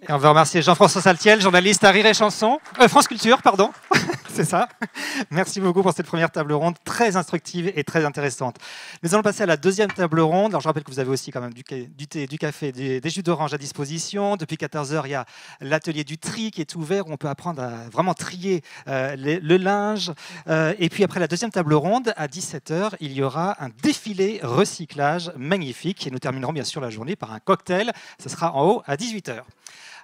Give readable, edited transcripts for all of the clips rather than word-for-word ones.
Et on veut remercier Jean-François Saltiel, journaliste à Rire et Chanson, France Culture, pardon, c'est ça. Merci beaucoup pour cette première table ronde très instructive et très intéressante. Nous allons passer à la deuxième table ronde. Alors je rappelle que vous avez aussi quand même du thé, du café, des jus d'orange à disposition. Depuis 14 h, il y a l'atelier du tri qui est ouvert où on peut apprendre à vraiment trier le linge. Et puis après la deuxième table ronde, à 17 h, il y aura un défilé recyclage magnifique. Et nous terminerons bien sûr la journée par un cocktail. Ce sera en haut à 18 h.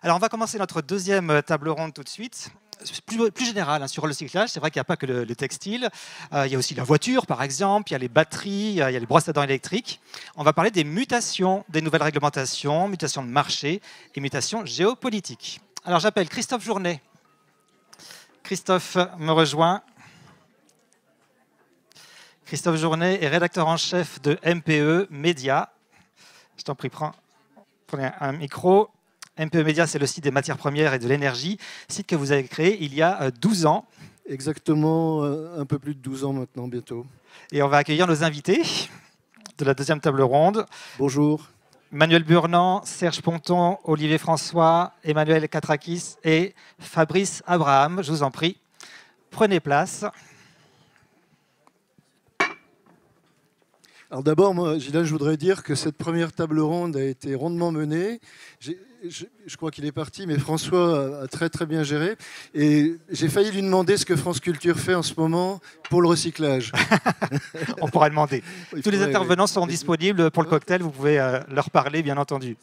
Alors, on va commencer notre deuxième table ronde tout de suite. Plus général sur le recyclage, c'est vrai qu'il n'y a pas que le textile. Il y a aussi la voiture, par exemple, il y a les batteries, il y a les brosses à dents électriques. On va parler des mutations, des nouvelles réglementations, mutations de marché et mutations géopolitiques. Alors, j'appelle Christophe Journet. Christophe me rejoint. Christophe Journet est rédacteur en chef de MPE Média. Je t'en prie, prenez un micro. MPE Média, c'est le site des matières premières et de l'énergie, site que vous avez créé il y a 12 ans. Exactement, un peu plus de 12 ans maintenant, bientôt. Et on va accueillir nos invités de la deuxième table ronde. Bonjour. Manuel Burnand, Serge Ponton, Olivier François, Emmanuel Katrakis et Fabrice Abraham. Je vous en prie, prenez place. Alors d'abord, moi, Gilles, je voudrais dire que cette première table ronde a été rondement menée. Je crois qu'il est parti, mais François a très très bien géré. Et j'ai failli lui demander ce que France Culture fait en ce moment pour le recyclage. On pourra demander. Tous les intervenants seront disponibles pour le cocktail. Vous pouvez leur parler, bien entendu.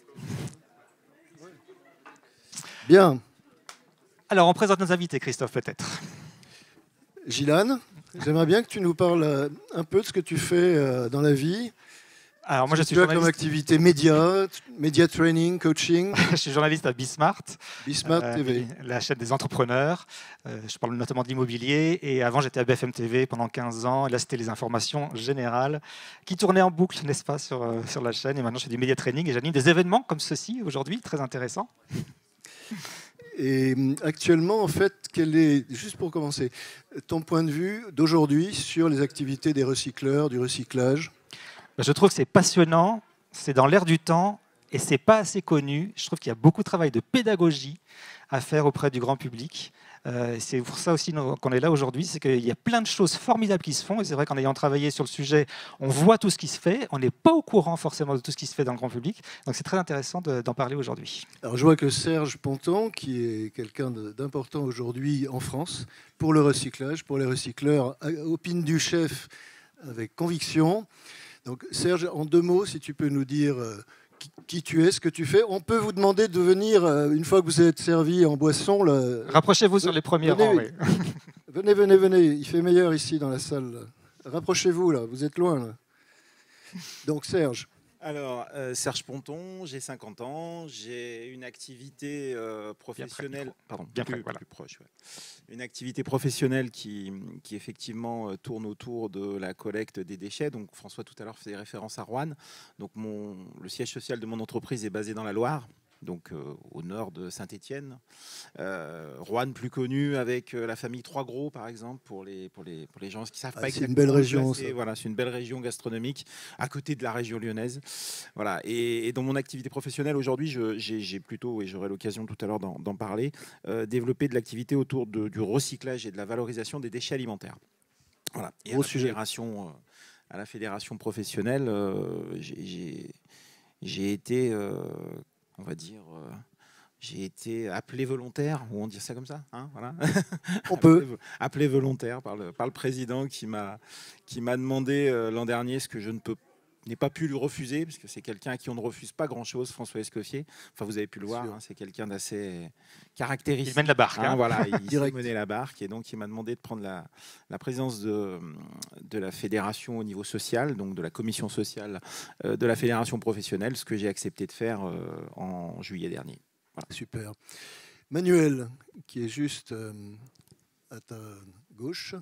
Bien. Alors, on présente nos invités, Christophe, peut-être. Gilles, j'aimerais bien que tu nous parles un peu de ce que tu fais dans la vie. Alors moi, je suis journaliste. Comme activité média training, coaching. Je suis journaliste à Bismart. Bismart TV. La chaîne des entrepreneurs. Je parle notamment de l'immobilier. Et avant, j'étais à BFM TV pendant 15 ans. Et là, c'était les informations générales qui tournaient en boucle, n'est-ce pas, sur la chaîne. Et maintenant, je fais du média training et j'anime des événements comme ceci aujourd'hui, très intéressants. Et actuellement, en fait, quel est, juste pour commencer, ton point de vue d'aujourd'hui sur les activités des recycleurs, du recyclage ? Je trouve que c'est passionnant, c'est dans l'air du temps et c'est pas assez connu. Je trouve qu'il y a beaucoup de travail de pédagogie à faire auprès du grand public. C'est pour ça aussi qu'on est là aujourd'hui, c'est qu'il y a plein de choses formidables qui se font. Et c'est vrai qu'en ayant travaillé sur le sujet, on voit tout ce qui se fait. On n'est pas au courant forcément de tout ce qui se fait dans le grand public. Donc c'est très intéressant d'en parler aujourd'hui. Alors je vois que Serge Ponton, qui est quelqu'un d'important aujourd'hui en France, pour le recyclage, pour les recycleurs, opine du chef avec conviction. Donc Serge, en 2 mots, si tu peux nous dire qui tu es, ce que tu fais. On peut vous demander de venir, une fois que vous êtes servi en boisson... Rapprochez-vous sur les premiers rangs. Oui. Venez, il fait meilleur ici dans la salle. Rapprochez-vous, là, vous êtes loin. Là. Donc Serge. Alors, Serge Ponton, j'ai 50 ans, j'ai une activité professionnelle... Plus proche, ouais. Une activité professionnelle qui effectivement tourne autour de la collecte des déchets. Donc François tout à l'heure faisait référence à Roanne. Donc le siège social de mon entreprise est basé dans la Loire, donc au nord de Saint-Étienne. Roanne plus connu avec la famille Trois Gros, par exemple, pour les gens qui savent pas exactement. C'est une belle région. Voilà, c'est une belle région gastronomique à côté de la région lyonnaise. Voilà. Et dans mon activité professionnelle aujourd'hui, j'ai plutôt, et j'aurai l'occasion tout à l'heure d'en parler, développé de l'activité autour du recyclage et de la valorisation des déchets alimentaires. Voilà. Et à la fédération professionnelle, j'ai été on va dire, j'ai été appelé volontaire, ou on dit ça comme ça, hein, voilà. On peut. Appelé volontaire par le président qui m'a demandé l'an dernier ce que je n'ai pas pu lui refuser, parce que c'est quelqu'un à qui on ne refuse pas grand-chose, François Escoffier. Enfin, vous avez pu le voir, hein, c'est quelqu'un d'assez caractéristique. Il mène la barque. Hein, voilà, il sait mener la barque, et donc il m'a demandé de prendre la présidence de la fédération au niveau social, donc de la commission sociale de la fédération professionnelle, ce que j'ai accepté de faire en juillet dernier. Voilà. Super. Manuel, qui est juste à ta gauche.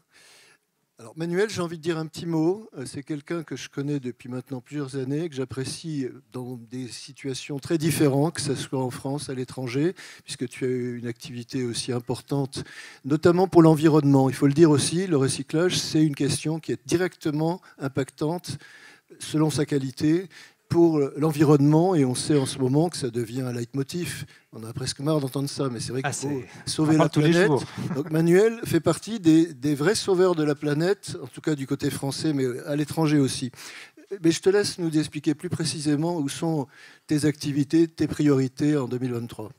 Alors Manuel, j'ai envie de dire un petit mot. C'est quelqu'un que je connais depuis maintenant plusieurs années, que j'apprécie dans des situations très différentes, que ce soit en France, à l'étranger, puisque tu as eu une activité aussi importante, notamment pour l'environnement. Il faut le dire aussi, le recyclage, c'est une question qui est directement impactante, selon sa qualité, pour l'environnement, et on sait en ce moment que ça devient un leitmotiv. On a presque marre d'entendre ça, mais c'est vrai qu'il faut sauver la planète. Donc Manuel fait partie des vrais sauveurs de la planète, en tout cas du côté français, mais à l'étranger aussi. Mais je te laisse nous expliquer plus précisément où sont tes activités, tes priorités en 2023.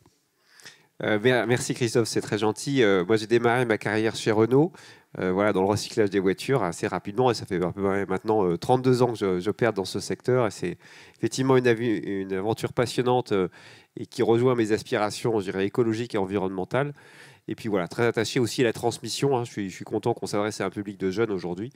Merci Christophe, c'est très gentil. Moi, j'ai démarré ma carrière chez Renault, voilà, dans le recyclage des voitures assez rapidement. Et ça fait à peu près maintenant 32 ans que j'opère dans ce secteur. Et c'est effectivement une aventure passionnante et qui rejoint mes aspirations, je dirais, écologiques et environnementales. Et puis voilà, très attaché aussi à la transmission. Hein. Je suis content qu'on s'adresse à un public de jeunes aujourd'hui.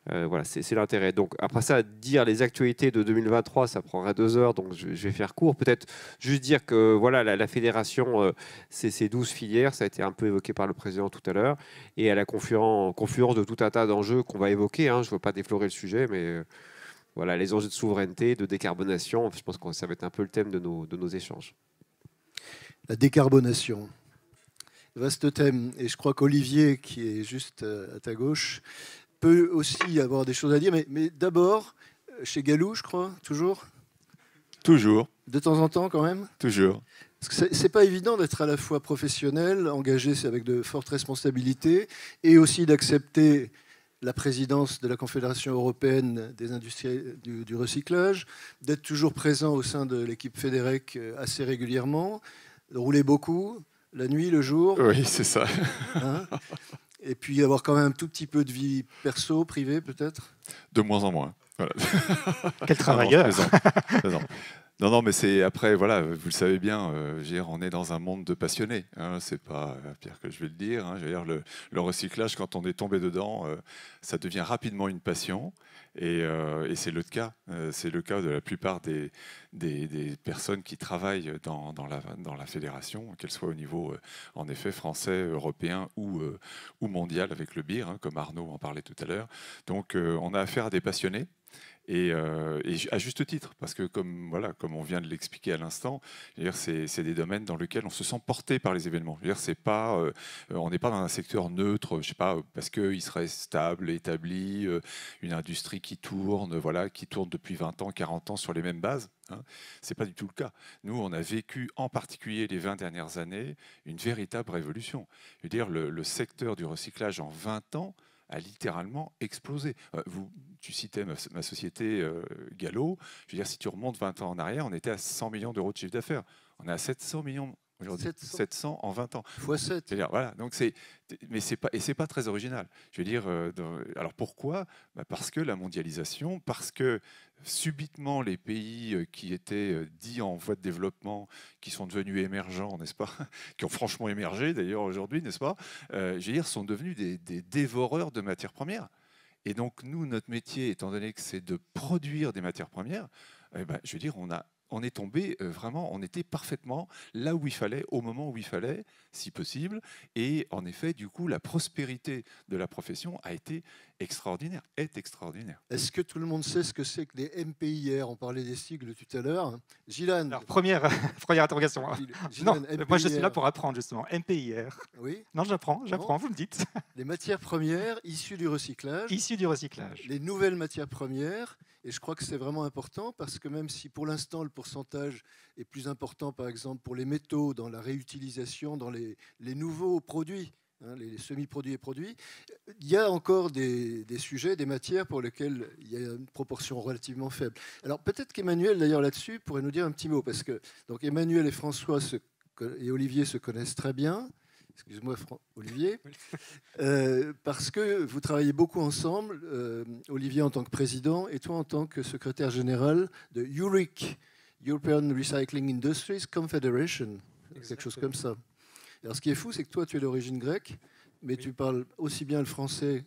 Voilà, c'est l'intérêt. Donc après ça, dire les actualités de 2023, ça prendrait 2 heures, donc je vais faire court. Peut-être juste dire que voilà, la fédération, c'est ces 12 filières, ça a été un peu évoqué par le président tout à l'heure, et à la confluence de tout un tas d'enjeux qu'on va évoquer. Hein. Je ne veux pas déflorer le sujet, mais voilà, les enjeux de souveraineté, de décarbonation, je pense que ça va être un peu le thème de nos échanges. La décarbonation. Vaste thème, et je crois qu'Olivier, qui est juste à ta gauche, peut aussi avoir des choses à dire, mais d'abord, chez Galou, je crois, toujours. Toujours. De temps en temps, quand même. Toujours. Parce que c'est pas évident d'être à la fois professionnel, engagé avec de fortes responsabilités, et aussi d'accepter la présidence de la Confédération européenne des industries du recyclage, d'être toujours présent au sein de l'équipe Fédérec assez régulièrement, de rouler beaucoup, la nuit, le jour. Oui, c'est ça. Hein, et puis avoir quand même un tout petit peu de vie perso, privée peut-être. De moins en moins. Voilà. Quel travailleur. Non, mais c'est après, voilà, vous le savez bien, on est dans un monde de passionnés. Hein, c'est pas pire que je vais le dire. Hein, je veux dire, le recyclage, quand on est tombé dedans, ça devient rapidement une passion. Et c'est le cas. C'est le cas de la plupart des personnes qui travaillent dans la fédération, qu'elles soient au niveau, en effet, français, européen ou mondial avec le BIR, hein, comme Arnaud en parlait tout à l'heure. Donc, on a affaire à des passionnés. Et à juste titre, parce que comme on vient de l'expliquer à l'instant, c'est des domaines dans lesquels on se sent porté par les événements. On n'est pas dans un secteur neutre, je sais pas, parce qu'il serait stable, établi, une industrie qui tourne depuis 20 ans, 40 ans sur les mêmes bases. Hein. Ce n'est pas du tout le cas. Nous, on a vécu, en particulier les 20 dernières années, une véritable révolution. Je veux dire, le secteur du recyclage en 20 ans a littéralement explosé. Tu citais ma société Gallo. Je veux dire, si tu remontes 20 ans en arrière, on était à 100 millions d'euros de chiffre d'affaires. On est à 700 millions aujourd'hui. 700 en 20 ans. x7. Voilà. Donc mais c'est pas très original. Je veux dire, alors pourquoi ? Parce que la mondialisation, parce que subitement les pays qui étaient dits en voie de développement, qui sont devenus émergents, n'est-ce pas ? Qui ont franchement émergé d'ailleurs aujourd'hui, n'est-ce pas ? Je veux dire, sont devenus des dévoreurs de matières premières. Et donc nous, notre métier, étant donné que c'est de produire des matières premières, je veux dire, on est tombé vraiment, on était parfaitement là où il fallait, au moment où il fallait, si possible. Et en effet, du coup, la prospérité de la profession a été extraordinaire, est extraordinaire. Est-ce que tout le monde sait ce que c'est que les MPIR ? On parlait des sigles tout à l'heure. Gilles. Alors, première interrogation. Non, moi je suis là pour apprendre justement. MPIR. Oui. Non, j'apprends, vous me dites. Les matières premières issues du recyclage. Issues du recyclage. Les nouvelles matières premières. Et je crois que c'est vraiment important parce que même si pour l'instant le pourcentage est plus important, par exemple pour les métaux, dans la réutilisation, dans les nouveaux produits, hein, les semi-produits et produits, il y a encore des sujets, des matières pour lesquelles il y a une proportion relativement faible. Alors peut-être qu'Emmanuel, d'ailleurs là-dessus, pourrait nous dire un petit mot, parce que donc, Emmanuel et François et Olivier se connaissent très bien. Excuse-moi, Olivier, parce que vous travaillez beaucoup ensemble, Olivier en tant que président et toi en tant que secrétaire général de EURIC, European Recycling Industries Confederation, quelque chose comme ça. Alors ce qui est fou, c'est que toi tu es d'origine grecque, mais tu parles aussi bien le français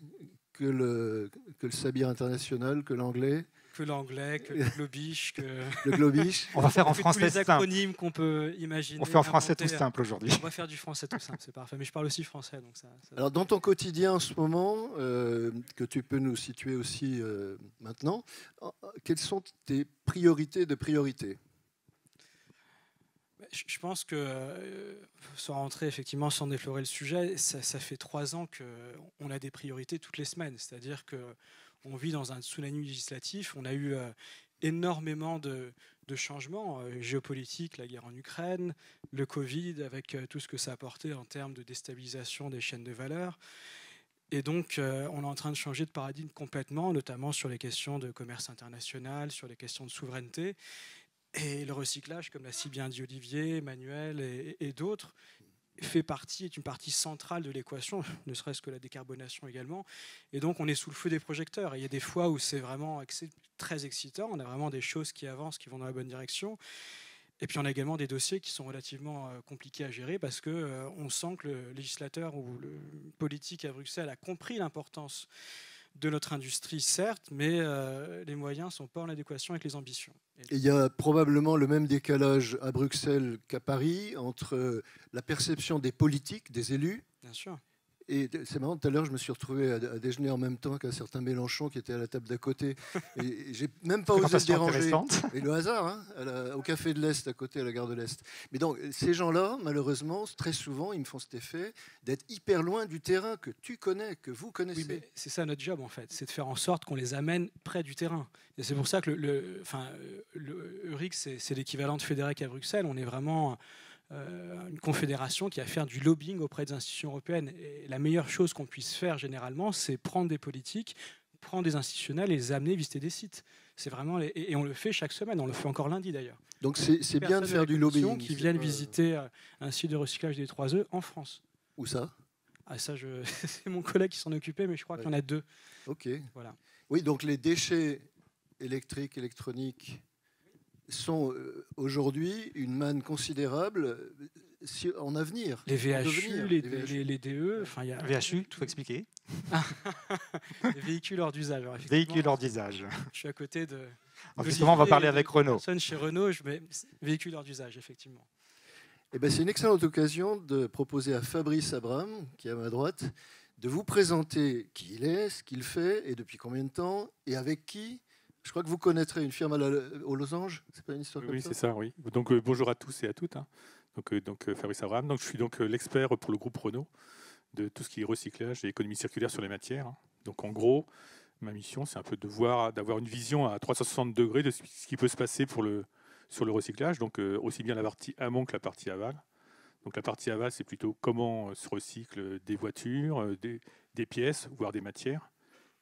que le sabir international, que l'anglais. Que l'anglais, que le globish, que... Le globish. On va faire en français tous les acronymes qu'on peut imaginer. On fait en français tout simple aujourd'hui. On va faire du français tout simple, c'est parfait. Mais je parle aussi français. Donc ça... Alors dans ton quotidien en ce moment, que tu peux nous situer aussi maintenant, quelles sont tes priorités de priorité ? Je pense que, sans rentrer effectivement, sans déflorer le sujet, ça fait 3 ans qu'on a des priorités toutes les semaines. C'est-à-dire qu'on vit dans un tsunami législatif. On a eu énormément de changements géopolitiques, la guerre en Ukraine, le Covid, avec tout ce que ça a apporté en termes de déstabilisation des chaînes de valeur. Et donc, on est en train de changer de paradigme complètement, notamment sur les questions de commerce international, sur les questions de souveraineté. Et le recyclage, comme l'a si bien dit Olivier, Emmanuel et d'autres, est une partie centrale de l'équation, ne serait-ce que la décarbonation également. Et donc, on est sous le feu des projecteurs. Et il y a des fois où c'est vraiment très excitant. On a vraiment des choses qui avancent, qui vont dans la bonne direction. Et puis on a également des dossiers qui sont relativement compliqués à gérer parce qu'on sent que le législateur ou le politique à Bruxelles a compris l'importance de notre industrie, certes, mais les moyens ne sont pas en adéquation avec les ambitions. Et il y a probablement le même décalage à Bruxelles qu'à Paris entre la perception des politiques, des élus. Bien sûr. Et c'est marrant, tout à l'heure, je me suis retrouvé à déjeuner en même temps qu'un certain Mélenchon qui était à la table d'à côté. Et j'ai même pas osé le déranger. Et le hasard, hein, au Café de l'Est, à côté, à la gare de l'Est. Mais donc, ces gens-là, malheureusement, très souvent, ils me font cet effet d'être hyper loin du terrain que tu connais, que vous connaissez. Oui, mais c'est ça notre job, en fait. C'est de faire en sorte qu'on les amène près du terrain. Et c'est pour ça que le EURIC, c'est l'équivalent de FEDEREC à Bruxelles. On est vraiment une confédération qui va faire du lobbying auprès des institutions européennes. Et la meilleure chose qu'on puisse faire généralement, c'est prendre des politiques, prendre des institutionnels et les amener visiter des sites. C'est vraiment et on le fait chaque semaine. On le fait encore lundi d'ailleurs. Donc c'est bien de faire du lobbying. Qui viennent visiter un site de recyclage des 3E en France. Où ça? Ah, ça, c'est mon collègue qui s'en occupait, mais je crois qu'il y en a 2. Ok. Voilà. Oui, donc les déchets électriques, électroniques sont aujourd'hui une manne considérable en avenir. Les VHU, les DE, enfin il y a... VHU, il faut expliquer. Les véhicules hors d'usage. Véhicules hors d'usage. Je suis à côté de... Justement, on va parler avec Renault. Chez Renault, je mets véhicules hors d'usage, effectivement. Eh ben, c'est une excellente occasion de proposer à Fabrice Abraham, qui est à ma droite, de vous présenter qui il est, ce qu'il fait et depuis combien de temps et avec qui. Je crois que vous connaîtrez une firme aux losanges. C'est pas une histoire comme ça? Oui, c'est ça, oui. Donc bonjour à tous et à toutes. Hein. Donc Fabrice Abraham. Donc je suis donc l'expert pour le groupe Renault de tout ce qui est recyclage et économie circulaire sur les matières. Hein. Donc en gros, ma mission, c'est un peu d'avoir une vision à 360 degrés de ce qui peut se passer sur le recyclage. Donc aussi bien la partie amont que la partie aval. Donc la partie aval, c'est plutôt comment se recycle des voitures, des pièces, voire des matières.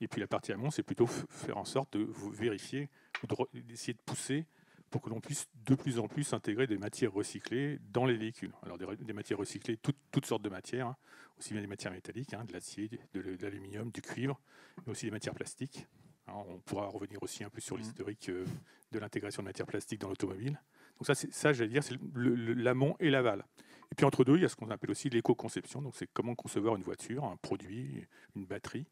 Et puis la partie amont, c'est plutôt faire en sorte de vérifier ou d'essayer de pousser pour que l'on puisse de plus en plus intégrer des matières recyclées dans les véhicules. Alors des matières recyclées, toutes sortes de matières, hein, aussi bien des matières métalliques, hein, de l'acier, de l'aluminium, du cuivre, mais aussi des matières plastiques. Alors, on pourra revenir aussi un peu sur l'historique de l'intégration de matières plastiques dans l'automobile. Donc ça, j'allais dire, c'est l'amont et l'aval. Et puis entre deux, il y a ce qu'on appelle aussi l'éco-conception. Donc c'est comment concevoir une voiture, un produit, une batterie,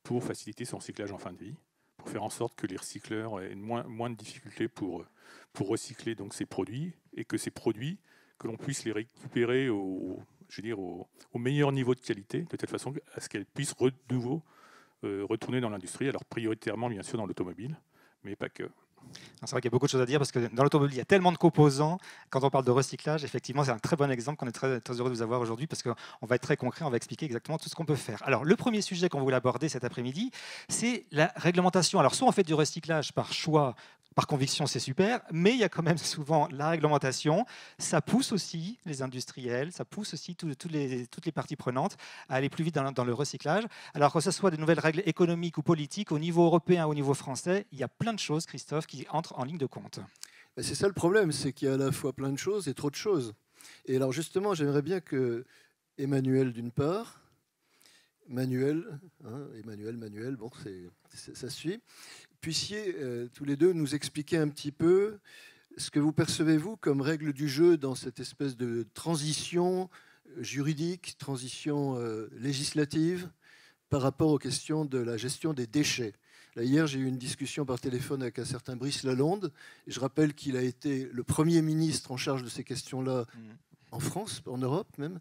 pour faciliter son recyclage en fin de vie, pour faire en sorte que les recycleurs aient moins de difficultés pour recycler donc ces produits, et que ces produits, que l'on puisse les récupérer au meilleur niveau de qualité, de telle façon à ce qu'elles puissent de nouveau retourner dans l'industrie, alors prioritairement bien sûr dans l'automobile, mais pas que. C'est vrai qu'il y a beaucoup de choses à dire parce que dans l'automobile, il y a tellement de composants. Quand on parle de recyclage, effectivement, c'est un très bon exemple qu'on est très, très heureux de vous avoir aujourd'hui parce qu'on va être très concret, on va expliquer exactement tout ce qu'on peut faire. Alors, le premier sujet qu'on voulait aborder cet après-midi, c'est la réglementation. Alors, soit on fait du recyclage par choix, par conviction, c'est super, mais il y a quand même souvent la réglementation. Ça pousse aussi les industriels, ça pousse aussi toutes les parties prenantes à aller plus vite dans le recyclage. Alors que ce soit des nouvelles règles économiques ou politiques, au niveau européen, au niveau français, il y a plein de choses, Christophe, qui entrent en ligne de compte. C'est ça le problème, c'est qu'il y a à la fois plein de choses et trop de choses. Et alors justement, j'aimerais bien que Emmanuel, d'une part, Manuel, bon, ça suit, puissiez tous les deux nous expliquer un petit peu ce que vous percevez, vous, comme règle du jeu dans cette espèce de transition juridique, transition législative par rapport aux questions de la gestion des déchets. Là, hier, j'ai eu une discussion par téléphone avec un certain Brice Lalonde. Et je rappelle qu'il a été le Premier ministre en charge de ces questions-là en France, en Europe même.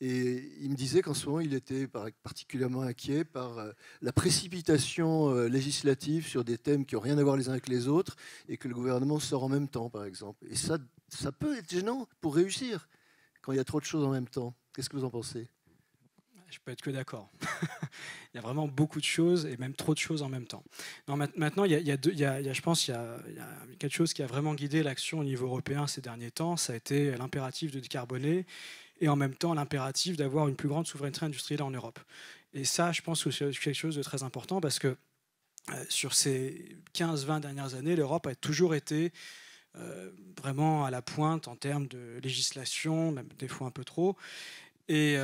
Et il me disait qu'en ce moment, il était particulièrement inquiet par la précipitation législative sur des thèmes qui n'ont rien à voir les uns avec les autres et que le gouvernement sort en même temps, par exemple. Et ça peut être gênant pour réussir quand il y a trop de choses en même temps. Qu'est-ce que vous en pensez ? Je peux être que d'accord. Il y a vraiment beaucoup de choses et même trop de choses en même temps. Non, maintenant, je pense qu'il y a quelque chose qui a vraiment guidé l'action au niveau européen ces derniers temps. Ça a été l'impératif de décarboner et en même temps l'impératif d'avoir une plus grande souveraineté industrielle en Europe. Et ça, je pense que c'est quelque chose de très important parce que sur ces 15-20 dernières années, l'Europe a toujours été vraiment à la pointe en termes de législation, même des fois un peu trop. Et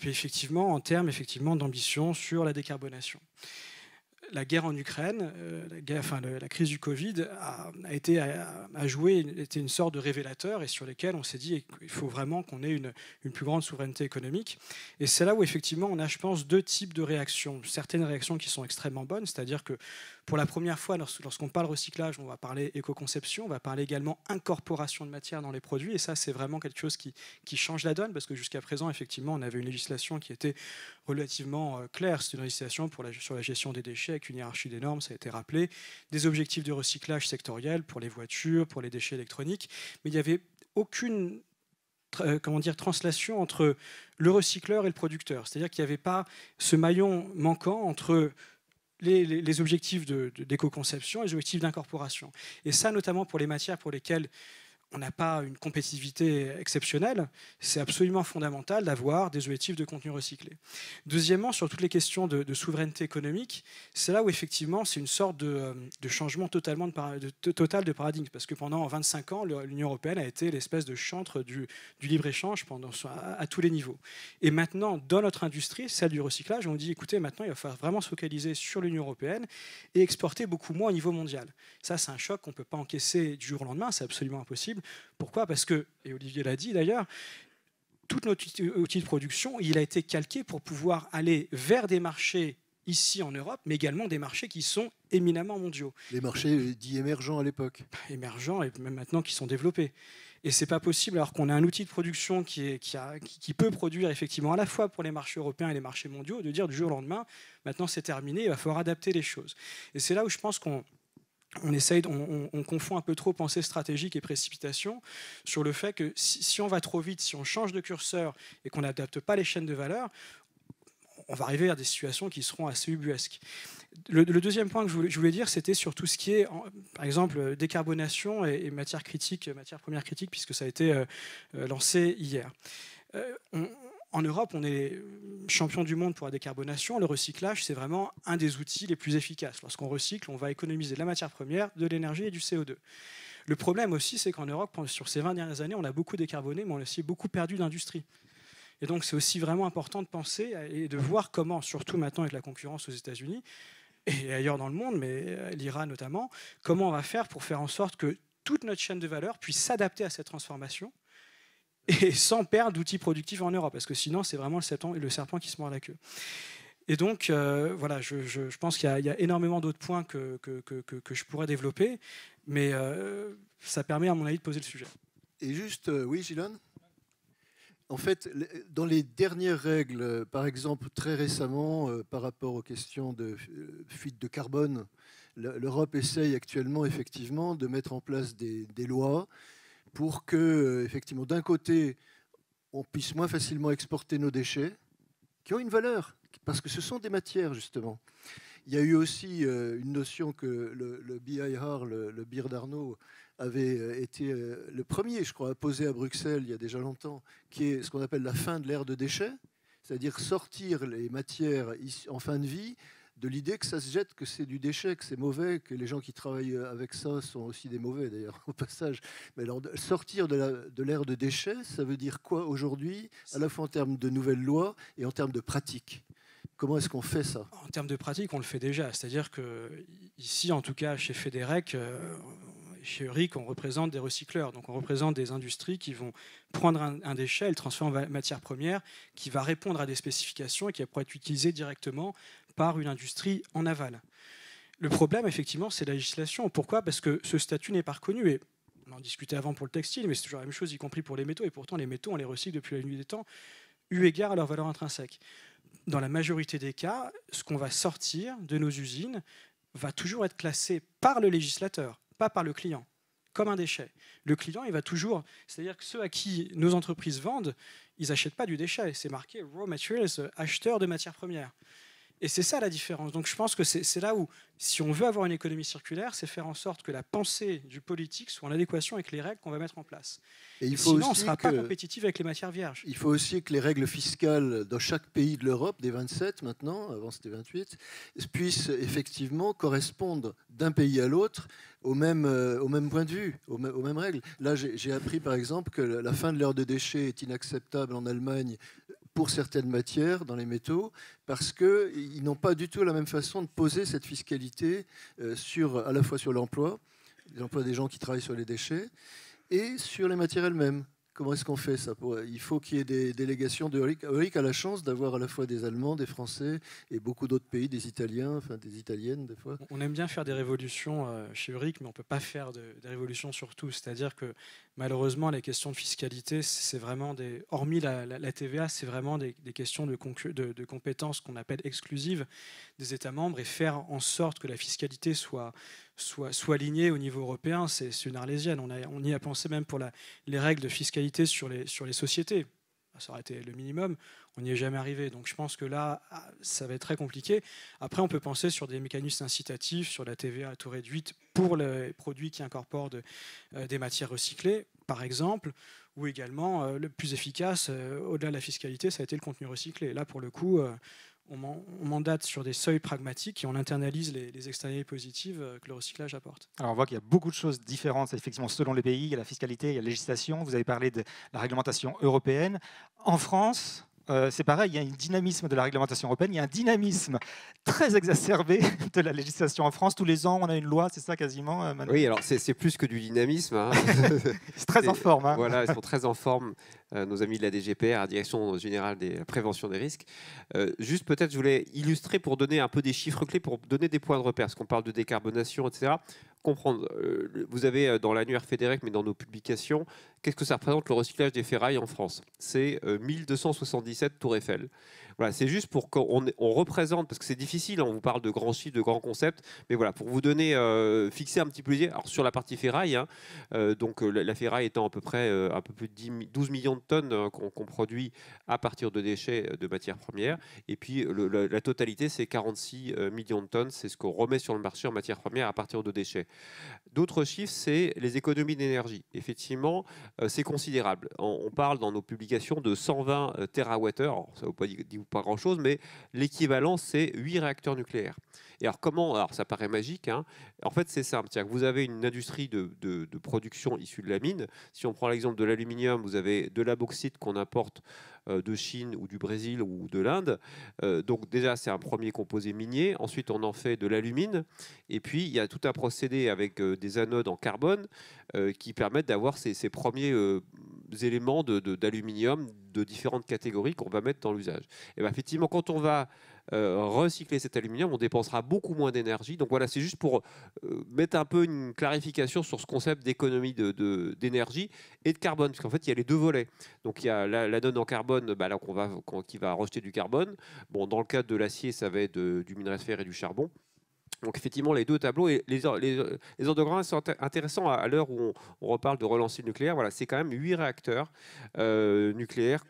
puis effectivement, en termes d'ambition sur la décarbonation. La guerre en Ukraine, la crise du Covid était une sorte de révélateur et sur lesquels on s'est dit qu'il faut vraiment qu'on ait une plus grande souveraineté économique. Et c'est là où effectivement on a, je pense, deux types de réactions. Certaines réactions qui sont extrêmement bonnes, c'est-à-dire que pour la première fois, lorsqu'on parle recyclage, on va parler éco-conception, on va parler également incorporation de matière dans les produits. Et ça, c'est vraiment quelque chose qui change la donne, parce que jusqu'à présent, effectivement, on avait une législation qui était relativement claire. C'est une législation sur la gestion des déchets, avec une hiérarchie des normes, ça a été rappelé, des objectifs de recyclage sectoriels pour les voitures, pour les déchets électroniques. Mais il n'y avait aucune translation entre le recycleur et le producteur. C'est-à-dire qu'il n'y avait pas ce maillon manquant entre les objectifs d'éco-conception et les objectifs d'incorporation. Et ça, notamment pour les matières pour lesquelles on n'a pas une compétitivité exceptionnelle, c'est absolument fondamental d'avoir des objectifs de contenu recyclé. Deuxièmement, sur toutes les questions de souveraineté économique, c'est là où effectivement c'est une sorte de changement total de paradigme, parce que pendant 25 ans, l'Union européenne a été l'espèce de chantre du libre-échange à tous les niveaux. Et maintenant, dans notre industrie, celle du recyclage, on dit, écoutez, maintenant il va falloir vraiment se focaliser sur l'Union européenne et exporter beaucoup moins au niveau mondial. Ça, c'est un choc qu'on ne peut pas encaisser du jour au lendemain, c'est absolument impossible. Pourquoi ? Parce que, et Olivier l'a dit d'ailleurs, tout notre outil de production, il a été calqué pour pouvoir aller vers des marchés ici en Europe, mais également des marchés qui sont éminemment mondiaux. Les marchés dits émergents à l'époque. Émergents et même maintenant qui sont développés. Et c'est pas possible alors qu'on a un outil de production qui peut produire effectivement à la fois pour les marchés européens et les marchés mondiaux, de dire du jour au lendemain, maintenant c'est terminé, il va falloir adapter les choses. Et c'est là où je pense qu'on confond un peu trop pensée stratégique et précipitation sur le fait que si on va trop vite, si on change de curseur et qu'on n'adapte pas les chaînes de valeur, on va arriver à des situations qui seront assez ubuesques. Le deuxième point que je voulais dire, c'était sur tout ce qui est, par exemple, décarbonation et matière première critique, puisque ça a été lancé hier. En Europe, on est champion du monde pour la décarbonation. Le recyclage, c'est vraiment un des outils les plus efficaces. Lorsqu'on recycle, on va économiser de la matière première, de l'énergie et du CO2. Le problème aussi, c'est qu'en Europe, sur ces 20 dernières années, on a beaucoup décarboné, mais on a aussi beaucoup perdu d'industrie. Et donc, c'est aussi vraiment important de penser et de voir comment, surtout maintenant avec la concurrence aux États-Unis et ailleurs dans le monde, mais l'IRA notamment, comment on va faire pour faire en sorte que toute notre chaîne de valeur puisse s'adapter à cette transformation et sans perdre d'outils productifs en Europe, parce que sinon, c'est vraiment le serpent qui se mord la queue. Et donc, voilà, je pense qu'il y a énormément d'autres points que je pourrais développer, mais ça permet, à mon avis, de poser le sujet. Et juste, oui, Gilles. En fait, dans les dernières règles, par exemple, très récemment, par rapport aux questions de fuite de carbone, l'Europe essaye actuellement, effectivement, de mettre en place des lois pour que, effectivement, d'un côté, on puisse moins facilement exporter nos déchets, qui ont une valeur, parce que ce sont des matières, justement. Il y a eu aussi une notion que le BIR, le BIR d'Arnaud, avait été le premier, je crois, à poser à Bruxelles il y a déjà longtemps, qui est ce qu'on appelle la fin de l'ère de déchets, c'est-à-dire sortir les matières en fin de vie de l'idée que ça se jette, que c'est du déchet, que c'est mauvais, que les gens qui travaillent avec ça sont aussi des mauvais, d'ailleurs, au passage. Mais alors, sortir de l'ère de déchets, ça veut dire quoi aujourd'hui, à la fois en termes de nouvelles lois et en termes de pratiques ? Comment est-ce qu'on fait ça ? En termes de pratique, on le fait déjà. C'est-à-dire qu'ici, en tout cas, chez Federec, chez Euric, on représente des recycleurs. Donc on représente des industries qui vont prendre un déchet et le transformer en matière première, qui va répondre à des spécifications et qui va pouvoir être utilisé directement par une industrie en aval. Le problème, effectivement, c'est la législation. Pourquoi ? Parce que ce statut n'est pas reconnu. Et on en discutait avant pour le textile, mais c'est toujours la même chose, y compris pour les métaux. Et pourtant, les métaux, on les recycle depuis la nuit des temps, eu égard à leur valeur intrinsèque. Dans la majorité des cas, ce qu'on va sortir de nos usines va toujours être classé par le législateur, pas par le client. comme un déchet. Le client, il va toujours... C'est-à-dire que ceux à qui nos entreprises vendent, ils n'achètent pas du déchet. C'est marqué « raw materials », acheteur de matières premières. Et c'est ça la différence. Donc je pense que c'est là où, si on veut avoir une économie circulaire, c'est faire en sorte que la pensée du politique soit en adéquation avec les règles qu'on va mettre en place. Et il faut Sinon, on ne aussi sera pas compétitif avec les matières vierges. Il faut aussi que les règles fiscales dans chaque pays de l'Europe, des 27 maintenant, avant c'était 28, puissent effectivement correspondre d'un pays à l'autre au même point de vue, aux mêmes règles. Là, j'ai appris par exemple que la fin de l'heure de déchets est inacceptable en Allemagne pour certaines matières dans les métaux, parce qu'ils n'ont pas du tout la même façon de poser cette fiscalité à la fois sur l'emploi des gens qui travaillent sur les déchets, et sur les matières elles-mêmes. Comment est-ce qu'on fait ça Il faut qu'il y ait des délégations de Ulrich. Ulrich a la chance d'avoir à la fois des Allemands, des Français et beaucoup d'autres pays, des Italiens, enfin des Italiennes des fois. On aime bien faire des révolutions chez Ulrich, mais on ne peut pas faire des révolutions sur tout. C'est-à-dire que malheureusement, les questions de fiscalité, c'est vraiment hormis la TVA, c'est vraiment des questions de compétences qu'on appelle exclusives des États membres, et faire en sorte que la fiscalité soit alignée au niveau européen, c'est une arlésienne. On y a pensé même pour les règles de fiscalité sur les sociétés. Ça aurait été le minimum, on n'y est jamais arrivé. Donc je pense que là, ça va être très compliqué. Après, on peut penser sur des mécanismes incitatifs, sur la TVA à taux réduite pour les produits qui incorporent des matières recyclées, par exemple, ou également le plus efficace, au-delà de la fiscalité, ça a été le contenu recyclé. Là, pour le coup, on mandate sur des seuils pragmatiques et on internalise les externalités positives que le recyclage apporte. Alors on voit qu'il y a beaucoup de choses différentes, effectivement, selon les pays. Il y a la fiscalité, il y a la législation. Vous avez parlé de la réglementation européenne. En France, c'est pareil, il y a un dynamisme de la réglementation européenne, il y a un dynamisme très exacerbé de la législation en France. Tous les ans, on a une loi, c'est ça quasiment, Manuel? Oui, alors c'est plus que du dynamisme. Hein. C'est très en forme. Hein. Voilà, ils sont très en forme, nos amis de la DGPR, la Direction Générale de Prévention des Risques. Juste peut-être, je voulais illustrer pour donner un peu des chiffres clés, pour donner des points de repère, parce qu'on parle de décarbonation, etc. Comprendre, vous avez dans l'annuaire Fédérec, mais dans nos publications, qu'est-ce que ça représente le recyclage des ferrailles en France? C'est 1277 tours Eiffel. Voilà, c'est juste pour qu'on représente, parce que c'est difficile, on vous parle de grands chiffres, de grands concepts, mais voilà, pour vous donner, fixer un petit peu l'idée. Alors sur la partie ferraille, hein, donc la ferraille étant à peu près un peu plus de 12 millions de tonnes qu'on produit à partir de déchets de matières premières, et puis la totalité c'est 46 millions de tonnes, c'est ce qu'on remet sur le marché en matières premières à partir de déchets. D'autres chiffres, c'est les économies d'énergie. Effectivement, c'est considérable. On parle dans nos publications de 120 TWh, ça ne veut pas dire pas grand-chose, mais l'équivalent, c'est 8 réacteurs nucléaires. Et alors, comment? Alors, ça paraît magique. Hein. En fait, c'est simple. C'est-à-dire que vous avez une industrie de production issue de la mine. Si on prend l'exemple de l'aluminium, vous avez de la bauxite qu'on importe de Chine ou du Brésil ou de l'Inde. Donc, déjà, c'est un premier composé minier. Ensuite, on en fait de l'alumine. Et puis, il y a tout un procédé avec des anodes en carbone qui permettent d'avoir ces premiers éléments d'aluminium de différentes catégories qu'on va mettre dans l'usage. Et bien, effectivement, quand on va recycler cet aluminium, on dépensera beaucoup moins d'énergie. Donc voilà, c'est juste pour mettre un peu une clarification sur ce concept d'économie d'énergie et de carbone, parce qu'en fait, il y a les deux volets. Donc il y a l'anode en carbone là, qui va rejeter du carbone. Bon, dans le cas de l'acier, ça va être du minerai de fer et du charbon. Donc effectivement, les deux tableaux, et les ordogrammes sont intéressants à l'heure où on reparle de relancer le nucléaire. Voilà, c'est quand même 8 réacteurs nucléaires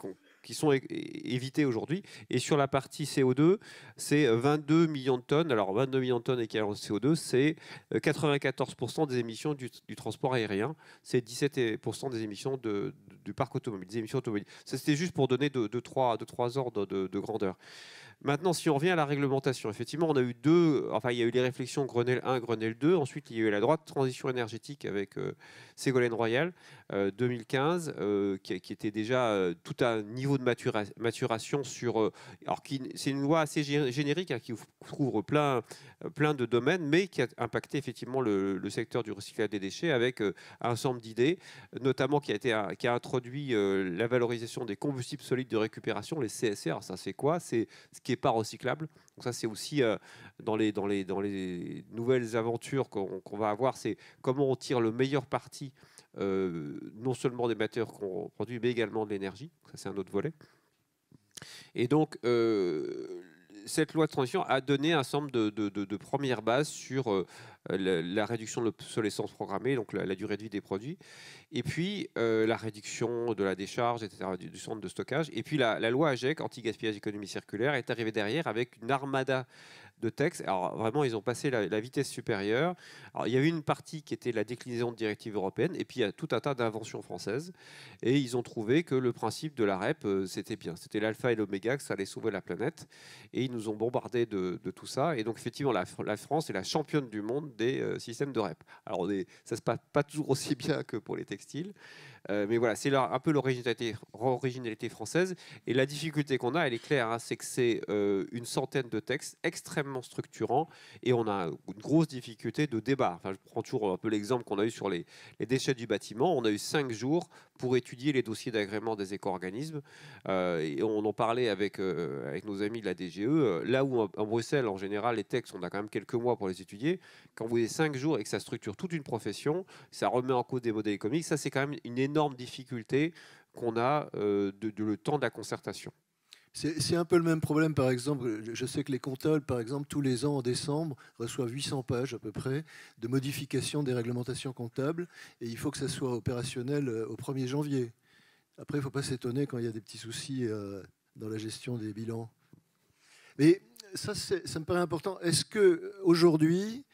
qui sont évités aujourd'hui. Et sur la partie CO2, c'est 22 millions de tonnes. Alors 22 millions de tonnes équivalent de CO2, c'est 94% des émissions du transport aérien. C'est 17% des émissions du parc automobile, des émissions automobiles. Ça, c'était juste pour donner de trois ordres de grandeur. Maintenant, si on revient à la réglementation, effectivement, on a eu il y a eu les réflexions Grenelle 1, Grenelle 2. Ensuite, il y a eu la droite transition énergétique avec Ségolène Royal, 2015, qui était déjà tout un niveau de maturation sur. C'est une loi assez générique qui couvre plein de domaines, mais qui a impacté effectivement le secteur du recyclage des déchets avec un ensemble d'idées, notamment qui a introduit la valorisation des combustibles solides de récupération, les CSR. Alors ça, c'est quoi? C'est ce qui n'est pas recyclable. Donc ça, c'est aussi dans les nouvelles aventures qu'on va avoir, c'est comment on tire le meilleur parti, non seulement des matières qu'on produit, mais également de l'énergie. Ça, c'est un autre volet. Et donc, cette loi de transition a donné un certain nombre de premières bases sur la réduction de l'obsolescence programmée, donc la durée de vie des produits, et puis la réduction de la décharge, etc., du centre de stockage. Et puis la loi AGEC, anti-gaspillage économie circulaire, est arrivée derrière avec une armada de textes. Alors vraiment, ils ont passé la vitesse supérieure. Alors, il y a eu une partie qui était la déclinaison de directives européennes, et puis il y a tout un tas d'inventions françaises. Et ils ont trouvé que le principe de la REP, c'était bien. C'était l'alpha et l'oméga, que ça allait sauver la planète. Et ils nous ont bombardé de tout ça. Et donc effectivement, la France est la championne du monde des systèmes de REP. Alors ça se passe pas toujours aussi bien que pour les textiles. Mais voilà, c'est un peu l'originalité française. Et la difficulté qu'on a, elle est claire, hein, c'est que c'est une centaine de textes extrêmement structurants et on a une grosse difficulté de débat. Enfin, je prends toujours un peu l'exemple qu'on a eu sur les déchets du bâtiment. On a eu 5 jours pour étudier les dossiers d'agrément des éco-organismes. Et on en parlait avec nos amis de la DGE. Là où en Bruxelles, en général, les textes, on a quand même quelques mois pour les étudier. Quand vous avez 5 jours et que ça structure toute une profession, ça remet en cause des modèles économiques. Ça, c'est quand même une énorme difficulté qu'on a le temps de la concertation. C'est un peu le même problème, par exemple, je sais que les comptables, par exemple, tous les ans en décembre, reçoivent 800 pages à peu près de modifications des réglementations comptables, et il faut que ça soit opérationnel au 1er janvier. Après, il ne faut pas s'étonner quand il y a des petits soucis dans la gestion des bilans. Mais ça me paraît important. Est-ce qu'aujourd'hui,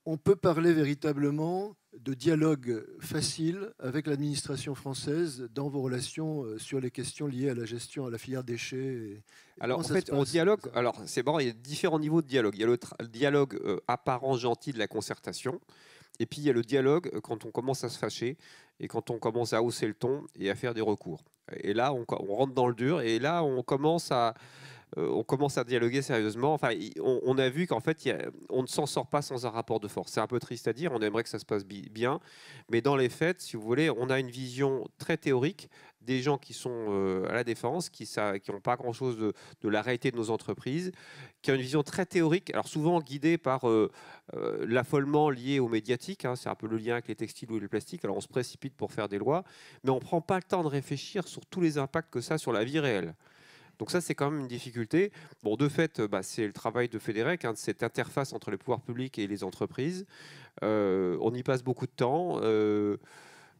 on peut parler véritablement de dialogue facile avec l'administration française dans vos relations sur les questions liées à la gestion, à la filière déchets? Alors en fait, on dialogue. Alors c'est bon, il y a différents niveaux de dialogue. Il y a le dialogue apparent gentil de la concertation, et puis il y a le dialogue quand on commence à se fâcher et quand on commence à hausser le ton et à faire des recours. Et là, on rentre dans le dur, et là, on commence à dialoguer sérieusement. Enfin, on a vu qu'en fait, on ne s'en sort pas sans un rapport de force. C'est un peu triste à dire, on aimerait que ça se passe bien, mais dans les faits, si vous voulez, on a une vision très théorique des gens qui sont à la défense, qui n'ont pas grand-chose de la réalité de nos entreprises, qui ont une vision très théorique, alors souvent guidée par l'affolement lié aux médiatiques, hein, c'est un peu le lien avec les textiles ou les plastiques, alors on se précipite pour faire des lois, mais on ne prend pas le temps de réfléchir sur tous les impacts que ça a sur la vie réelle. Donc ça, c'est quand même une difficulté. Bon, de fait, c'est le travail de FEDEREC, hein, de cette interface entre les pouvoirs publics et les entreprises. On y passe beaucoup de temps.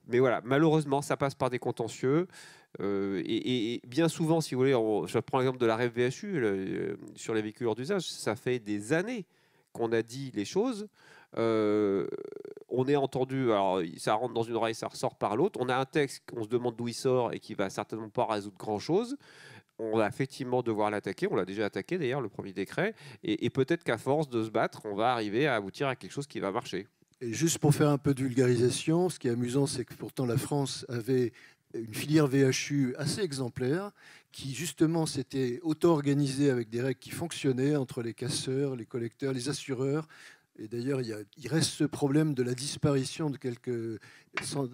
Mais voilà, malheureusement, ça passe par des contentieux. Et bien souvent, si vous voulez, je prends l'exemple de la REP VHU sur les véhicules hors d'usage, ça fait des années qu'on a dit les choses. On est entendu, alors ça rentre dans une oreille, ça ressort par l'autre. On a un texte qu'on se demande d'où il sort et qui va certainement pas résoudre grand-chose. On va effectivement devoir l'attaquer. On l'a déjà attaqué d'ailleurs, le premier décret. Et peut-être qu'à force de se battre, on va arriver à aboutir à quelque chose qui va marcher. Et juste pour faire un peu de vulgarisation, ce qui est amusant, c'est que pourtant la France avait une filière VHU assez exemplaire qui justement s'était auto-organisée avec des règles qui fonctionnaient entre les casseurs, les collecteurs, les assureurs. Et d'ailleurs, il reste ce problème de la disparition de quelques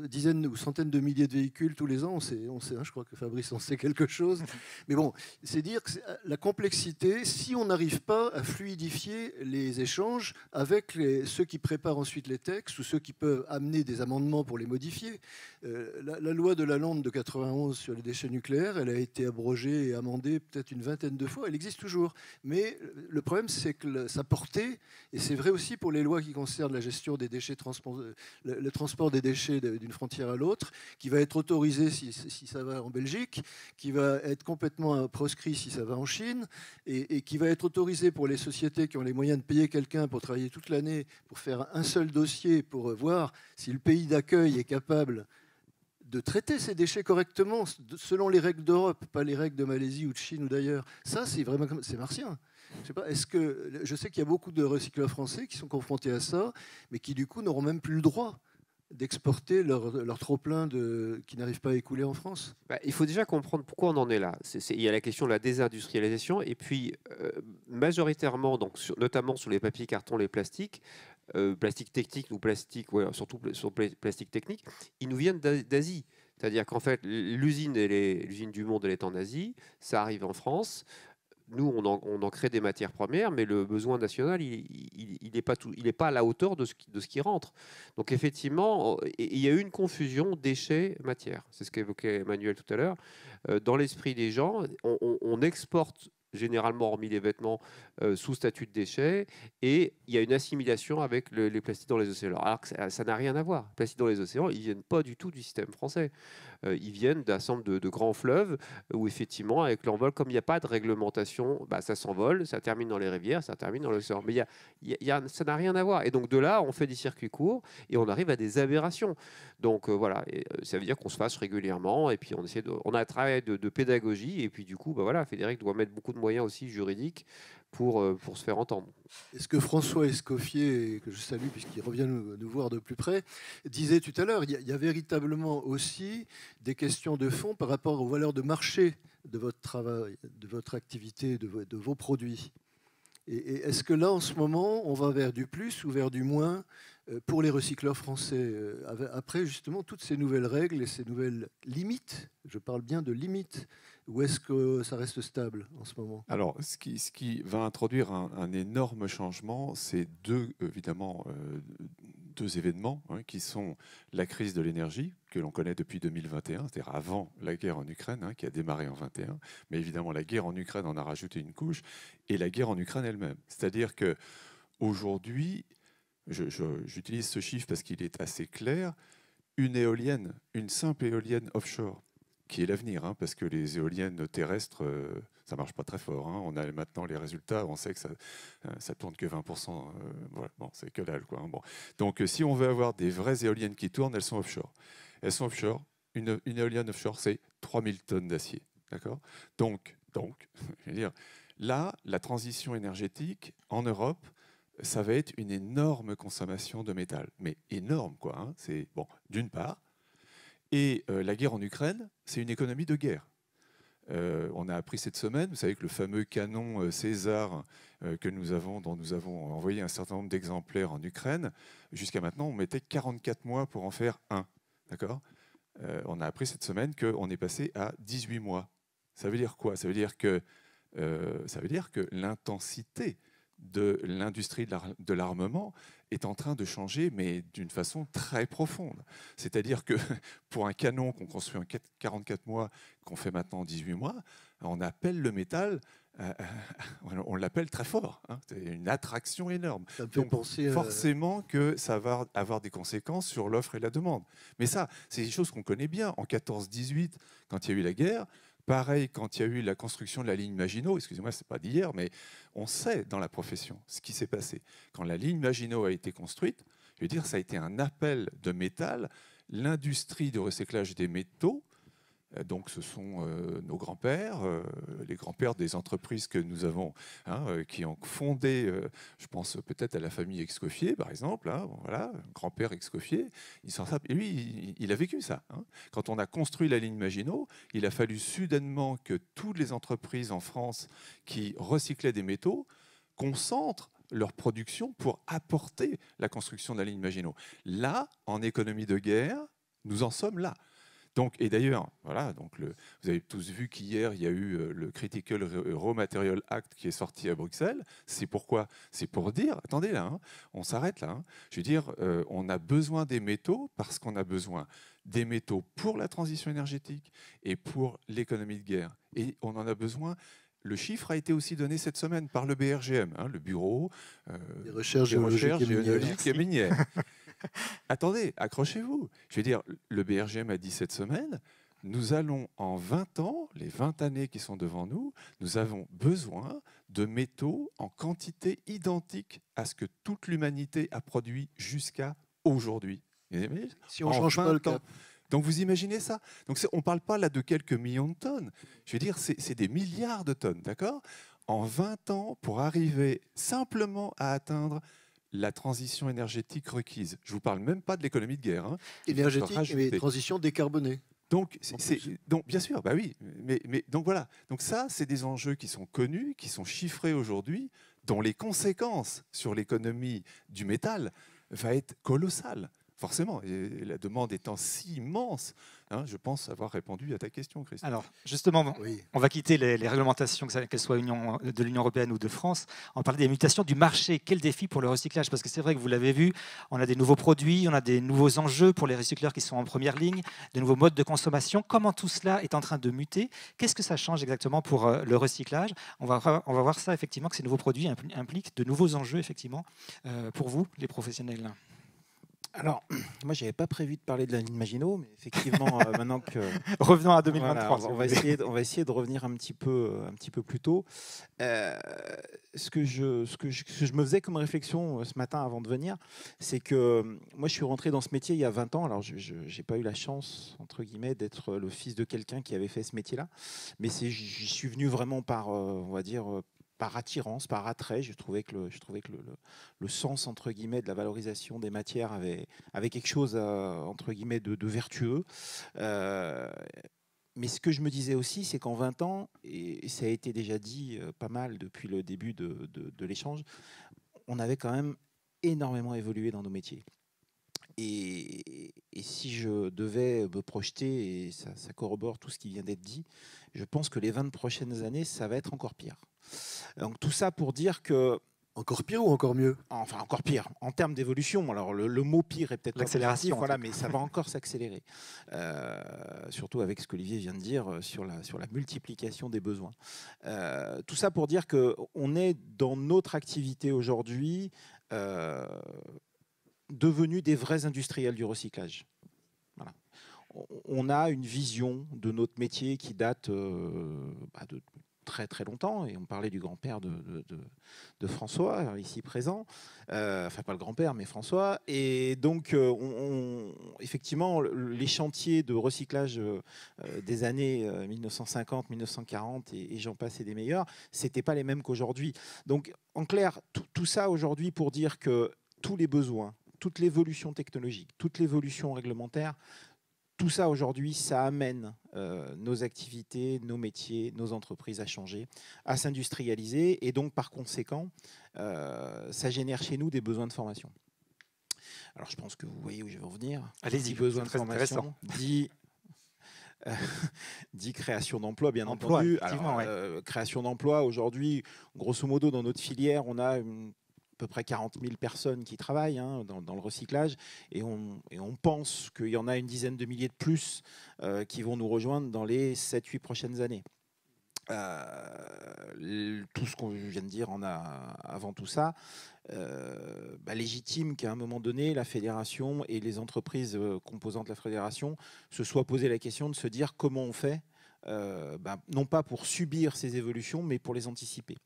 dizaines ou centaines de milliers de véhicules tous les ans. On sait, hein, je crois que Fabrice en sait quelque chose. Mais bon, c'est dire que la complexité, si on n'arrive pas à fluidifier les échanges avec ceux qui préparent ensuite les textes ou ceux qui peuvent amener des amendements pour les modifier. La loi de Lalande de 91 sur les déchets nucléaires, elle a été abrogée et amendée peut-être une vingtaine de fois. Elle existe toujours. Mais le problème, c'est que sa portée, et c'est vrai aussi pour les lois qui concernent la gestion des déchets, le transport des déchets d'une frontière à l'autre, qui va être autorisé si ça va en Belgique, qui va être complètement proscrit si ça va en Chine, et qui va être autorisé pour les sociétés qui ont les moyens de payer quelqu'un pour travailler toute l'année, pour faire un seul dossier, pour voir si le pays d'accueil est capable de traiter ces déchets correctement, selon les règles d'Europe, pas les règles de Malaisie ou de Chine ou d'ailleurs. Ça, c'est vraiment, c'est martien. Je sais pas, je sais qu'il y a beaucoup de recycleurs français qui sont confrontés à ça, mais qui du coup n'auront même plus le droit d'exporter leur trop-plein qui n'arrivent pas à écouler en France. Il faut déjà comprendre pourquoi on en est là. Il y a la question de la désindustrialisation, et puis majoritairement, donc, notamment sur les papiers, cartons, les plastiques, plastique technique ou plastique, ouais, surtout sur plastique technique, ils nous viennent d'Asie. C'est-à-dire qu'en fait, l'usine du monde, elle est en Asie, ça arrive en France. Nous, on en crée des matières premières, mais le besoin national, il n'est pas à la hauteur de ce qui rentre. Donc effectivement, il y a eu une confusion déchets-matières. C'est ce qu'évoquait Emmanuel tout à l'heure. Dans l'esprit des gens, on exporte généralement, hormis les vêtements, sous statut de déchets, et il y a une assimilation avec les plastiques dans les océans. Alors que ça n'a rien à voir. Les plastiques dans les océans, ils ne viennent pas du tout du système français. Ils viennent d'un ensemble de grands fleuves où, effectivement, avec l'envol, comme il n'y a pas de réglementation, bah, ça s'envole, ça termine dans les rivières, ça termine dans l'océan. Mais ça n'a rien à voir. Et donc, de là, on fait des circuits courts et on arrive à des aberrations. Donc, voilà, et, ça veut dire qu'on se fasse régulièrement et puis on a un travail de pédagogie et puis, du coup, bah, voilà, Frédéric doit mettre beaucoup de moyens aussi juridiques pour se faire entendre. Est-ce que François Escoffier, que je salue puisqu'il revient nous voir de plus près, disait tout à l'heure, il y a véritablement aussi des questions de fond par rapport aux valeurs de marché de votre travail, de votre activité, de vos produits. Et est-ce que là, en ce moment, on va vers du plus ou vers du moins pour les recycleurs français, après justement toutes ces nouvelles règles et ces nouvelles limites, je parle bien de limites, ou est-ce que ça reste stable en ce moment? Alors, ce qui va introduire un énorme changement, c'est évidemment deux événements qui sont la crise de l'énergie, que l'on connaît depuis 2021, c'est-à-dire avant la guerre en Ukraine, qui a démarré en 2021, mais évidemment la guerre en Ukraine en a rajouté une couche, et la guerre en Ukraine elle-même. C'est-à-dire qu'aujourd'hui, j'utilise ce chiffre parce qu'il est assez clair, une simple éolienne offshore, qui est l'avenir, parce que les éoliennes terrestres, ça marche pas très fort. On a maintenant les résultats, on sait que ça tourne que 20%. Voilà, bon, c'est que dalle, quoi. Bon. Donc, si on veut avoir des vraies éoliennes qui tournent, elles sont offshore. Elles sont offshore. Une éolienne offshore, c'est 3000 tonnes d'acier. D'accord ? Donc, je veux dire, là, la transition énergétique en Europe, ça va être une énorme consommation de métal. Mais énorme, quoi. C'est, bon, d'une part. Et la guerre en Ukraine, c'est une économie de guerre. On a appris cette semaine, vous savez que le fameux canon César dont nous avons envoyé un certain nombre d'exemplaires en Ukraine, jusqu'à maintenant, on mettait 44 mois pour en faire un. D'accord ? On a appris cette semaine qu'on est passé à 18 mois. Ça veut dire quoi ? Ça veut dire que l'intensité de l'industrie de l'armement est en train de changer, mais d'une façon très profonde. C'est-à-dire que pour un canon qu'on construit en 44 mois, qu'on fait maintenant en 18 mois, on appelle le métal, on l'appelle très fort. C'est une attraction énorme. Ça me fait penser forcément que ça va avoir des conséquences sur l'offre et la demande. Mais ça, c'est des choses qu'on connaît bien. En 14-18, quand il y a eu la guerre, pareil, quand il y a eu la construction de la ligne Maginot, excusez-moi, ce n'est pas d'hier, mais on sait dans la profession ce qui s'est passé. Quand la ligne Maginot a été construite, je veux dire, ça a été un appel de métal. L'industrie de recyclage des métaux, donc ce sont nos grands-pères, les grands-pères des entreprises que nous avons, qui ont fondé, je pense peut-être à la famille Escoffier, par exemple, voilà, grand-père Escoffier, et lui, il a vécu ça. Quand on a construit la ligne Maginot, il a fallu soudainement que toutes les entreprises en France qui recyclaient des métaux concentrent leur production pour apporter la construction de la ligne Maginot. Là, en économie de guerre, nous en sommes là. Donc, et d'ailleurs, voilà, donc vous avez tous vu qu'hier, il y a eu le Critical Raw Material Act qui est sorti à Bruxelles. C'est pourquoi ? C'est pour dire, attendez là, on s'arrête là. Je veux dire, on a besoin des métaux parce qu'on a besoin des métaux pour la transition énergétique et pour l'économie de guerre. Et on en a besoin. Le chiffre a été aussi donné cette semaine par le BRGM, le Bureau des recherches géologiques et minières. Attendez, accrochez-vous. Je veux dire, le BRGM a dit cette semaine, nous allons en 20 ans, les 20 années qui sont devant nous, nous avons besoin de métaux en quantité identique à ce que toute l'humanité a produit jusqu'à aujourd'hui. Si on ne change pas le cap. Donc vous imaginez ça ? Donc on ne parle pas là de quelques millions de tonnes. Je veux dire, c'est des milliards de tonnes, d'accord ? En 20 ans, pour arriver simplement à atteindre la transition énergétique requise. Je ne vous parle même pas de l'économie de guerre. Énergétique, mais transition décarbonée. Donc bien sûr, bah oui. Mais donc voilà. Donc ça, c'est des enjeux qui sont connus, qui sont chiffrés aujourd'hui, dont les conséquences sur l'économie du métal va être colossales. Forcément, et la demande étant si immense Hein, je pense avoir répondu à ta question, Christophe. Alors, justement, Oui. on va quitter les réglementations, qu'elles soient de l'Union européenne ou de France. On va parler des mutations du marché. Quel défi pour le recyclage? Parce que c'est vrai que vous l'avez vu, on a des nouveaux produits, on a des nouveaux enjeux pour les recycleurs qui sont en première ligne, de nouveaux modes de consommation. Comment tout cela est en train de muter? Qu'est-ce que ça change exactement pour le recyclage? On va voir ça, effectivement, que ces nouveaux produits impliquent de nouveaux enjeux, effectivement, pour vous, les professionnels. Alors, moi, j'avais pas prévu de parler de la ligne Maginot, mais effectivement, maintenant que Revenons à 2023. voilà, si on vous va voulez. essayer de revenir un petit peu plus tôt. Ce que je me faisais comme réflexion ce matin avant de venir, c'est que moi, je suis rentré dans ce métier il y a 20 ans. Alors, je n'ai pas eu la chance, entre guillemets, d'être le fils de quelqu'un qui avait fait ce métier-là, mais j'y suis venu vraiment par, on va dire, par attirance, par attrait. Je trouvais que le sens, entre guillemets, de la valorisation des matières avait quelque chose, entre guillemets, de vertueux. Mais ce que je me disais aussi, c'est qu'en 20 ans, et ça a été déjà dit pas mal depuis le début de l'échange, on avait quand même énormément évolué dans nos métiers. Et si je devais me projeter, et ça corrobore tout ce qui vient d'être dit, je pense que les 20 prochaines années, ça va être encore pire. Donc tout ça pour dire que... Encore pire ou encore mieux? Enfin, encore pire, en termes d'évolution. Alors, le mot pire est peut-être pas L'accélération, positif, voilà, en tout mais ça va encore s'accélérer. Surtout avec ce qu'Olivier vient de dire sur la multiplication des besoins. Tout ça pour dire qu'on est dans notre activité aujourd'hui devenus des vrais industriels du recyclage. Voilà. On a une vision de notre métier qui date de très très longtemps, et on parlait du grand-père de François, ici présent, enfin pas le grand-père, mais François, et donc effectivement, les chantiers de recyclage des années 1950, 1940, et j'en passe et des meilleurs, c'était pas les mêmes qu'aujourd'hui. Donc en clair, tout ça aujourd'hui pour dire que tous les besoins, toute l'évolution technologique, toute l'évolution réglementaire, tout ça aujourd'hui, ça amène nos activités, nos métiers, nos entreprises à changer, à s'industrialiser, et donc par conséquent, ça génère chez nous des besoins de formation. Alors je pense que vous voyez où je veux en venir. Allez-y, Besoin de c'est très formation, dit création d'emplois, bien Emploi, entendu. effectivement, Alors, création d'emplois, aujourd'hui, grosso modo, dans notre filière, on a à peu près 40 000 personnes qui travaillent dans le recyclage, et on pense qu'il y en a une dizaine de milliers de plus qui vont nous rejoindre dans les 7-8 prochaines années. Tout ce qu'on vient de dire avant tout ça, légitime qu'à un moment donné, la fédération et les entreprises composantes de la fédération se soient posé la question de se dire comment on fait, non pas pour subir ces évolutions, mais pour les anticiper.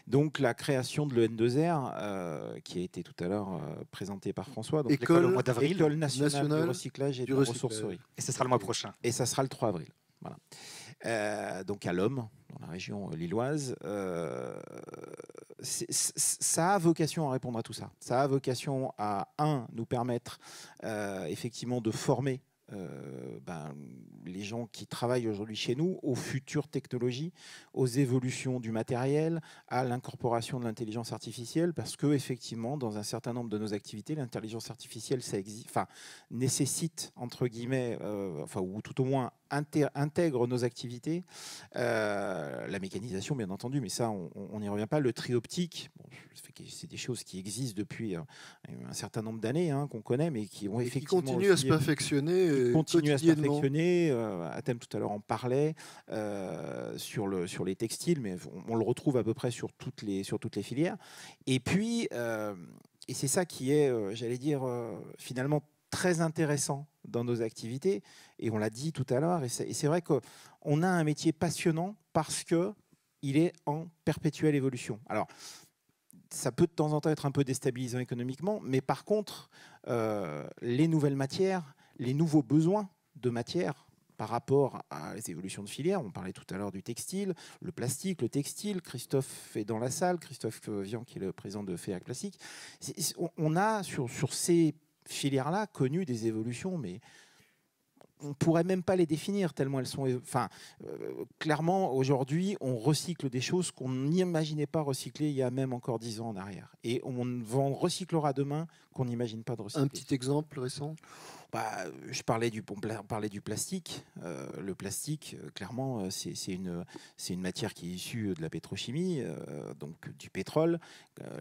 Donc la création de l'EN2R, qui a été tout à l'heure présentée par François, donc École au mois d'avril, École nationale du recyclage et de la ressourcerie. Et ce sera le mois prochain. Et ça sera le 3 avril. Voilà. Donc à l'Homme, dans la région lilloise, ça a vocation à répondre à tout ça. Ça a vocation à, nous permettre effectivement de former les gens qui travaillent aujourd'hui chez nous aux futures technologies, aux évolutions du matériel, à l'incorporation de l'intelligence artificielle, parce que effectivement, dans un certain nombre de nos activités, l'intelligence artificielle, ça nécessite, entre guillemets, ou tout au moins intègre nos activités, la mécanisation, bien entendu, mais ça, on n'y revient pas. Le tri optique, c'est des choses qui existent depuis un certain nombre d'années, qu'on connaît, mais qui ont effectivement continuent à se perfectionner. Continue à se perfectionner. Athème tout à l'heure en parlait sur les textiles, mais on le retrouve à peu près sur toutes les filières. Et puis, et c'est ça qui est, j'allais dire, finalement très intéressant dans nos activités, et on l'a dit tout à l'heure, et c'est vrai qu'on a un métier passionnant parce qu'il est en perpétuelle évolution. Alors, ça peut de temps en temps être un peu déstabilisant économiquement, mais par contre, les nouvelles matières, les nouveaux besoins de matière par rapport à les évolutions de filière, on parlait tout à l'heure du textile, le plastique, le textile, Christophe est dans la salle, Christophe Vian qui est le président de FEAC Plastique, on a sur ces filières-là connu des évolutions, mais on ne pourrait même pas les définir tellement elles sont... clairement, aujourd'hui, on recycle des choses qu'on n'imaginait pas recycler il y a même encore 10 ans en arrière. Et on recyclera demain qu'on n'imagine pas de recycler. Un petit exemple récent? Je parlais on parlait du plastique. Le plastique, clairement, c'est une matière qui est issue de la pétrochimie, donc du pétrole.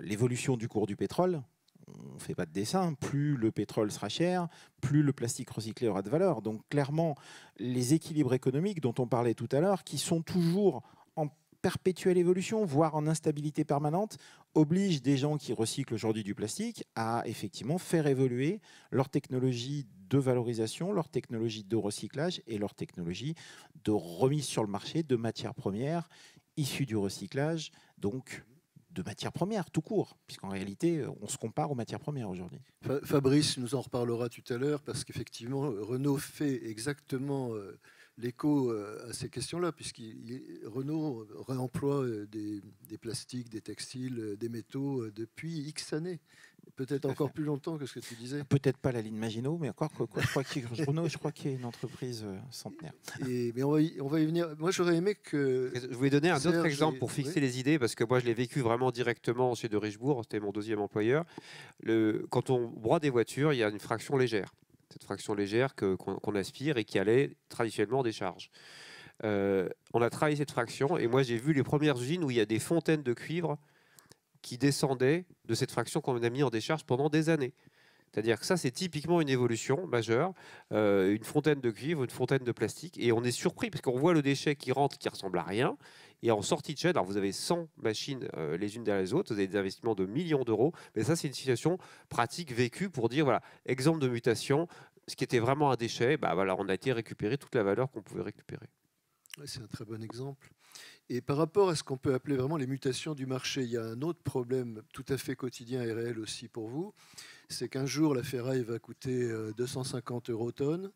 L'évolution du cours du pétrole, on ne fait pas de dessin. Plus le pétrole sera cher, plus le plastique recyclé aura de valeur. Donc clairement, les équilibres économiques dont on parlait tout à l'heure, qui sont toujours en perpétuelle évolution, voire en instabilité permanente, obligent des gens qui recyclent aujourd'hui du plastique à effectivement faire évoluer leur technologie de valorisation, leur technologie de recyclage et leur technologie de remise sur le marché de matières premières issues du recyclage, donc de matières premières tout court, puisqu'en réalité, on se compare aux matières premières aujourd'hui. Fabrice nous en reparlera tout à l'heure, parce qu'effectivement, Renault fait exactement l'écho à ces questions-là, Renault réemploie des plastiques, des textiles, des métaux depuis X années. Peut-être encore plus longtemps que ce que tu disais. Peut-être pas la ligne Maginot, mais encore quoi. Renault, je crois qu'il y a une entreprise centenaire. Mais on va y venir. Moi, j'aurais aimé que... Je voulais donner un autre exemple pour fixer les idées, parce que moi, je l'ai vécu vraiment directement chez De Richebourg, c'était mon deuxième employeur. Quand on broie des voitures, il y a une fraction légère. Cette fraction légère qu'on aspire et qui allait traditionnellement des charges. On a travaillé cette fraction, et moi, j'ai vu les premières usines où il y a des fontaines de cuivre qui descendaient de cette fraction qu'on a mis en décharge pendant des années. C'est-à-dire que ça, c'est typiquement une évolution majeure, une fontaine de cuivre, une fontaine de plastique, et on est surpris parce qu'on voit le déchet qui rentre, qui ressemble à rien, et en sortie de chaîne, alors vous avez 100 machines les unes derrière les autres, vous avez des investissements de millions d'euros, mais ça, c'est une situation pratique vécue pour dire, voilà, exemple de mutation, ce qui était vraiment un déchet, voilà, on a été récupéré toute la valeur qu'on pouvait récupérer. C'est un très bon exemple. Et par rapport à ce qu'on peut appeler vraiment les mutations du marché, il y a un autre problème tout à fait quotidien et réel aussi pour vous, c'est qu'un jour la ferraille va coûter 250 € tonne,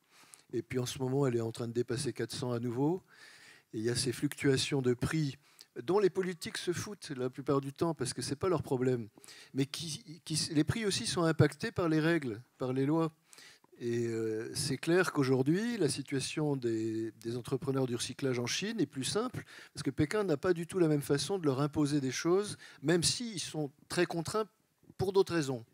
et puis en ce moment elle est en train de dépasser 400 à nouveau, et il y a ces fluctuations de prix dont les politiques se foutent la plupart du temps parce que ce n'est pas leur problème, mais les prix aussi sont impactés par les règles, par les lois. Et c'est clair qu'aujourd'hui, la situation des entrepreneurs du recyclage en Chine est plus simple, parce que Pékin n'a pas du tout la même façon de leur imposer des choses, même s'ils sont très contraints pour d'autres raisons.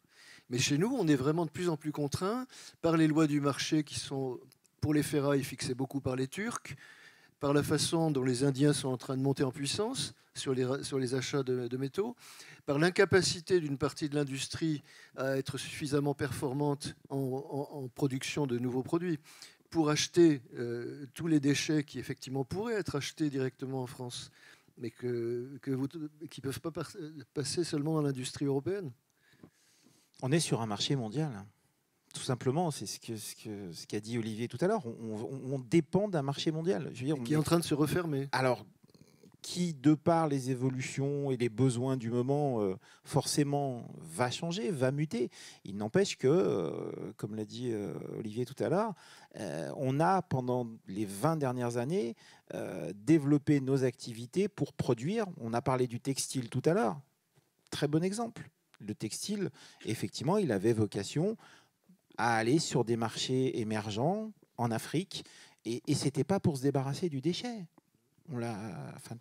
Mais chez nous, on est vraiment de plus en plus contraints par les lois du marché qui sont, pour les ferrailles, fixées beaucoup par les Turcs, par la façon dont les Indiens sont en train de monter en puissance sur les achats de métaux, par l'incapacité d'une partie de l'industrie à être suffisamment performante en production de nouveaux produits pour acheter tous les déchets qui effectivement pourraient être achetés directement en France, mais qui ne peuvent pas passer seulement dans l'industrie européenne. On est sur un marché mondial. Tout simplement, c'est ce qu'a dit Olivier tout à l'heure. On dépend d'un marché mondial. Je veux dire, qui est en train de se refermer. Alors, qui, de par les évolutions et les besoins du moment, forcément va changer, va muter. Il n'empêche que, comme l'a dit Olivier tout à l'heure, on a, pendant les 20 dernières années, développé nos activités pour produire. On a parlé du textile tout à l'heure. Très bon exemple. Le textile, effectivement, il avait vocation à aller sur des marchés émergents en Afrique, et ce n'était pas pour se débarrasser du déchet.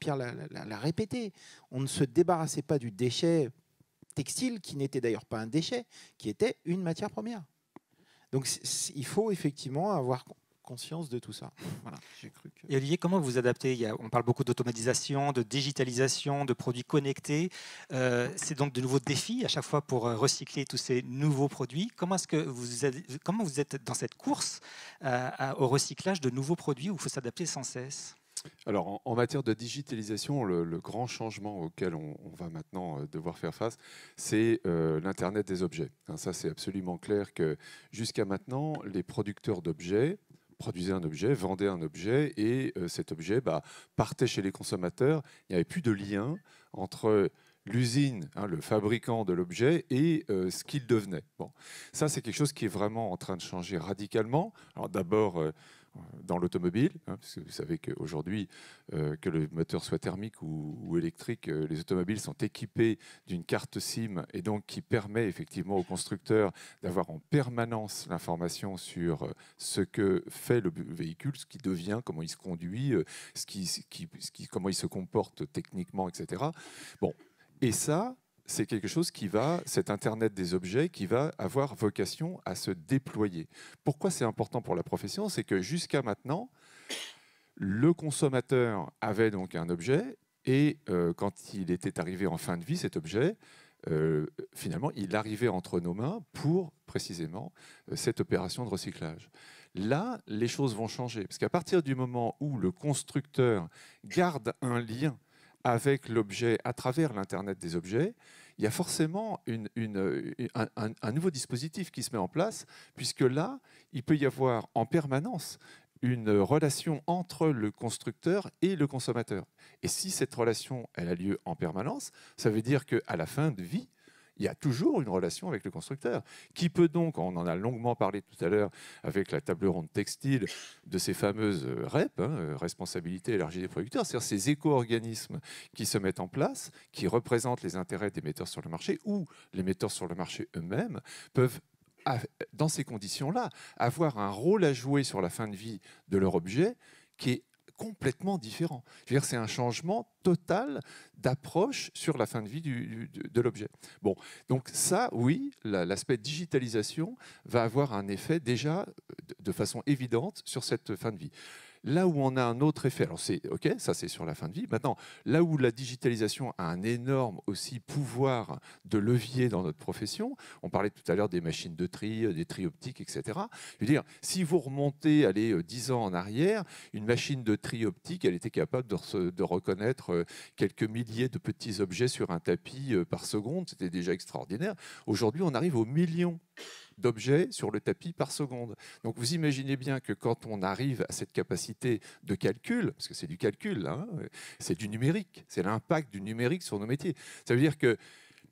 Pierre l'a répété, on ne se débarrassait pas du déchet textile, qui n'était d'ailleurs pas un déchet, qui était une matière première. Donc il faut effectivement avoir conscience de tout ça. Voilà, j'ai cru que... Et Olivier, comment vous vous adaptez? On parle beaucoup d'automatisation, de digitalisation, de produits connectés. C'est donc de nouveaux défis à chaque fois pour recycler tous ces nouveaux produits. Comment vous êtes dans cette course au recyclage de nouveaux produits où il faut s'adapter sans cesse? Alors, en matière de digitalisation, le grand changement auquel on va maintenant devoir faire face, c'est l'Internet des objets. Ça, c'est absolument clair que jusqu'à maintenant, les producteurs d'objets produisaient un objet, vendaient un objet, et cet objet partait chez les consommateurs. Il n'y avait plus de lien entre l'usine, le fabricant de l'objet, et ce qu'il devenait. Bon, ça, c'est quelque chose qui est vraiment en train de changer radicalement. Alors d'abord, dans l'automobile, parce que vous savez qu'aujourd'hui, que le moteur soit thermique ou électrique, les automobiles sont équipés d'une carte SIM, et donc qui permet effectivement aux constructeurs d'avoir en permanence l'information sur ce que fait le véhicule, ce qu'il devient, comment il se conduit, comment il se comporte techniquement, etc. Bon, et ça, c'est quelque chose qui va, cet Internet des objets, qui va avoir vocation à se déployer. Pourquoi c'est important pour la profession? C'est que jusqu'à maintenant, le consommateur avait donc un objet et quand il était arrivé en fin de vie, cet objet, finalement, il arrivait entre nos mains pour précisément cette opération de recyclage. Là, les choses vont changer, parce qu'à partir du moment où le constructeur garde un lien avec l'objet à travers l'Internet des objets, il y a forcément un nouveau dispositif qui se met en place, puisque là, il peut y avoir en permanence une relation entre le constructeur et le consommateur. Et si cette relation elle a lieu en permanence, ça veut dire qu'à la fin de vie, il y a toujours une relation avec le constructeur, qui peut donc, on en a longuement parlé tout à l'heure avec la table ronde textile, de ces fameuses REP, responsabilité élargie des producteurs, c'est-à-dire ces éco-organismes qui se mettent en place, qui représentent les intérêts des metteurs sur le marché, ou les metteurs sur le marché eux-mêmes peuvent, dans ces conditions-là, avoir un rôle à jouer sur la fin de vie de leur objet qui est complètement différent. Je veux dire, c'est un changement total d'approche sur la fin de vie de l'objet. Bon, donc ça, oui, l'aspect digitalisation va avoir un effet déjà de façon évidente sur cette fin de vie. Là où on a un autre effet, alors c'est OK, ça c'est sur la fin de vie. Maintenant, là où la digitalisation a un énorme aussi pouvoir de levier dans notre profession, on parlait tout à l'heure des machines de tri, des tri optiques, etc. Je veux dire, si vous remontez, allez, 10 ans en arrière, une machine de tri optique, elle était capable de reconnaître quelques milliers de petits objets sur un tapis par seconde. C'était déjà extraordinaire. Aujourd'hui, on arrive aux millions d'objets sur le tapis par seconde. Donc vous imaginez bien que quand on arrive à cette capacité de calcul, parce que c'est du calcul, hein, c'est du numérique, c'est l'impact du numérique sur nos métiers. Ça veut dire que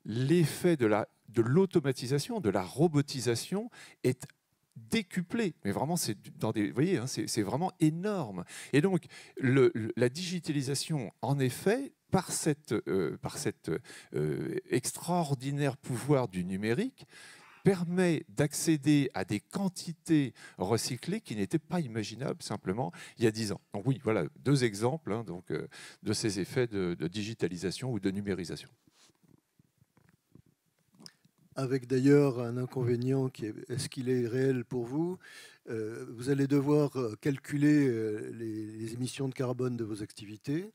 l'effet de l'automatisation, de la robotisation est décuplé, mais vraiment c'est dans des, vous voyez, hein, c'est vraiment énorme. Et donc la digitalisation, en effet, par cet extraordinaire pouvoir du numérique, permet d'accéder à des quantités recyclées qui n'étaient pas imaginables simplement il y a 10 ans. Donc oui, voilà, 2 exemples hein, donc, de ces effets de digitalisation ou de numérisation. Avec d'ailleurs un inconvénient qui est-ce qu'il est réel pour vous? Vous allez devoir calculer les émissions de carbone de vos activités.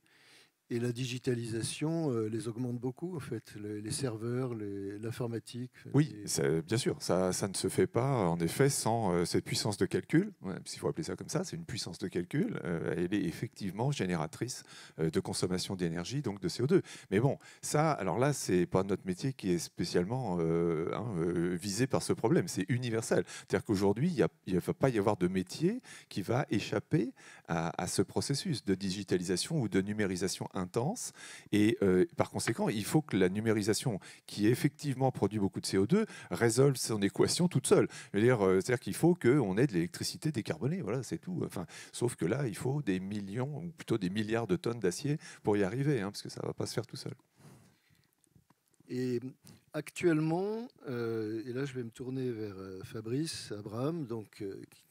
Et la digitalisation les augmente beaucoup, en fait, les serveurs, l'informatique. Oui, bien sûr, ça ne se fait pas, en effet, sans cette puissance de calcul, s'il faut appeler ça comme ça, c'est une puissance de calcul, elle est effectivement génératrice de consommation d'énergie, donc de CO2. Mais bon, ça, alors là, c'est pas notre métier qui est spécialement visé par ce problème, c'est universel. C'est-à-dire qu'aujourd'hui, il ne va pas y avoir de métier qui va échapper à ce processus de digitalisation ou de numérisation intense. Et par conséquent, il faut que la numérisation, qui effectivement produit beaucoup de CO2, résolve son équation toute seule. C'est-à-dire qu'il faut qu'on ait de l'électricité décarbonée, voilà, c'est tout. Enfin, sauf que là, il faut des millions, ou plutôt des milliards de tonnes d'acier pour y arriver, hein, parce que ça ne va pas se faire tout seul. Et actuellement, et là je vais me tourner vers Fabrice Abraham, donc,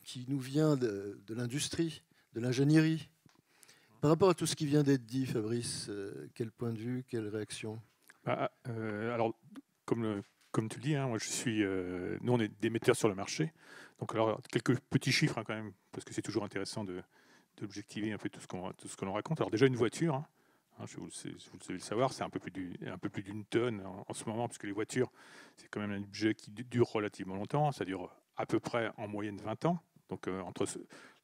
qui nous vient de l'industrie, de l'ingénierie. Par rapport à tout ce qui vient d'être dit, Fabrice, quel point de vue, quelle réaction? Alors, comme tu le dis, hein, moi nous on est des metteurs sur le marché. Donc alors quelques petits chiffres hein, quand même, parce que c'est toujours intéressant d'objectiver un peu tout ce que l'on raconte. Alors déjà une voiture, hein, vous devez le savoir, c'est un peu plus d'une tonne en ce moment, parce que les voitures, c'est quand même un objet qui dure relativement longtemps. Ça dure à peu près en moyenne 20 ans. Donc entre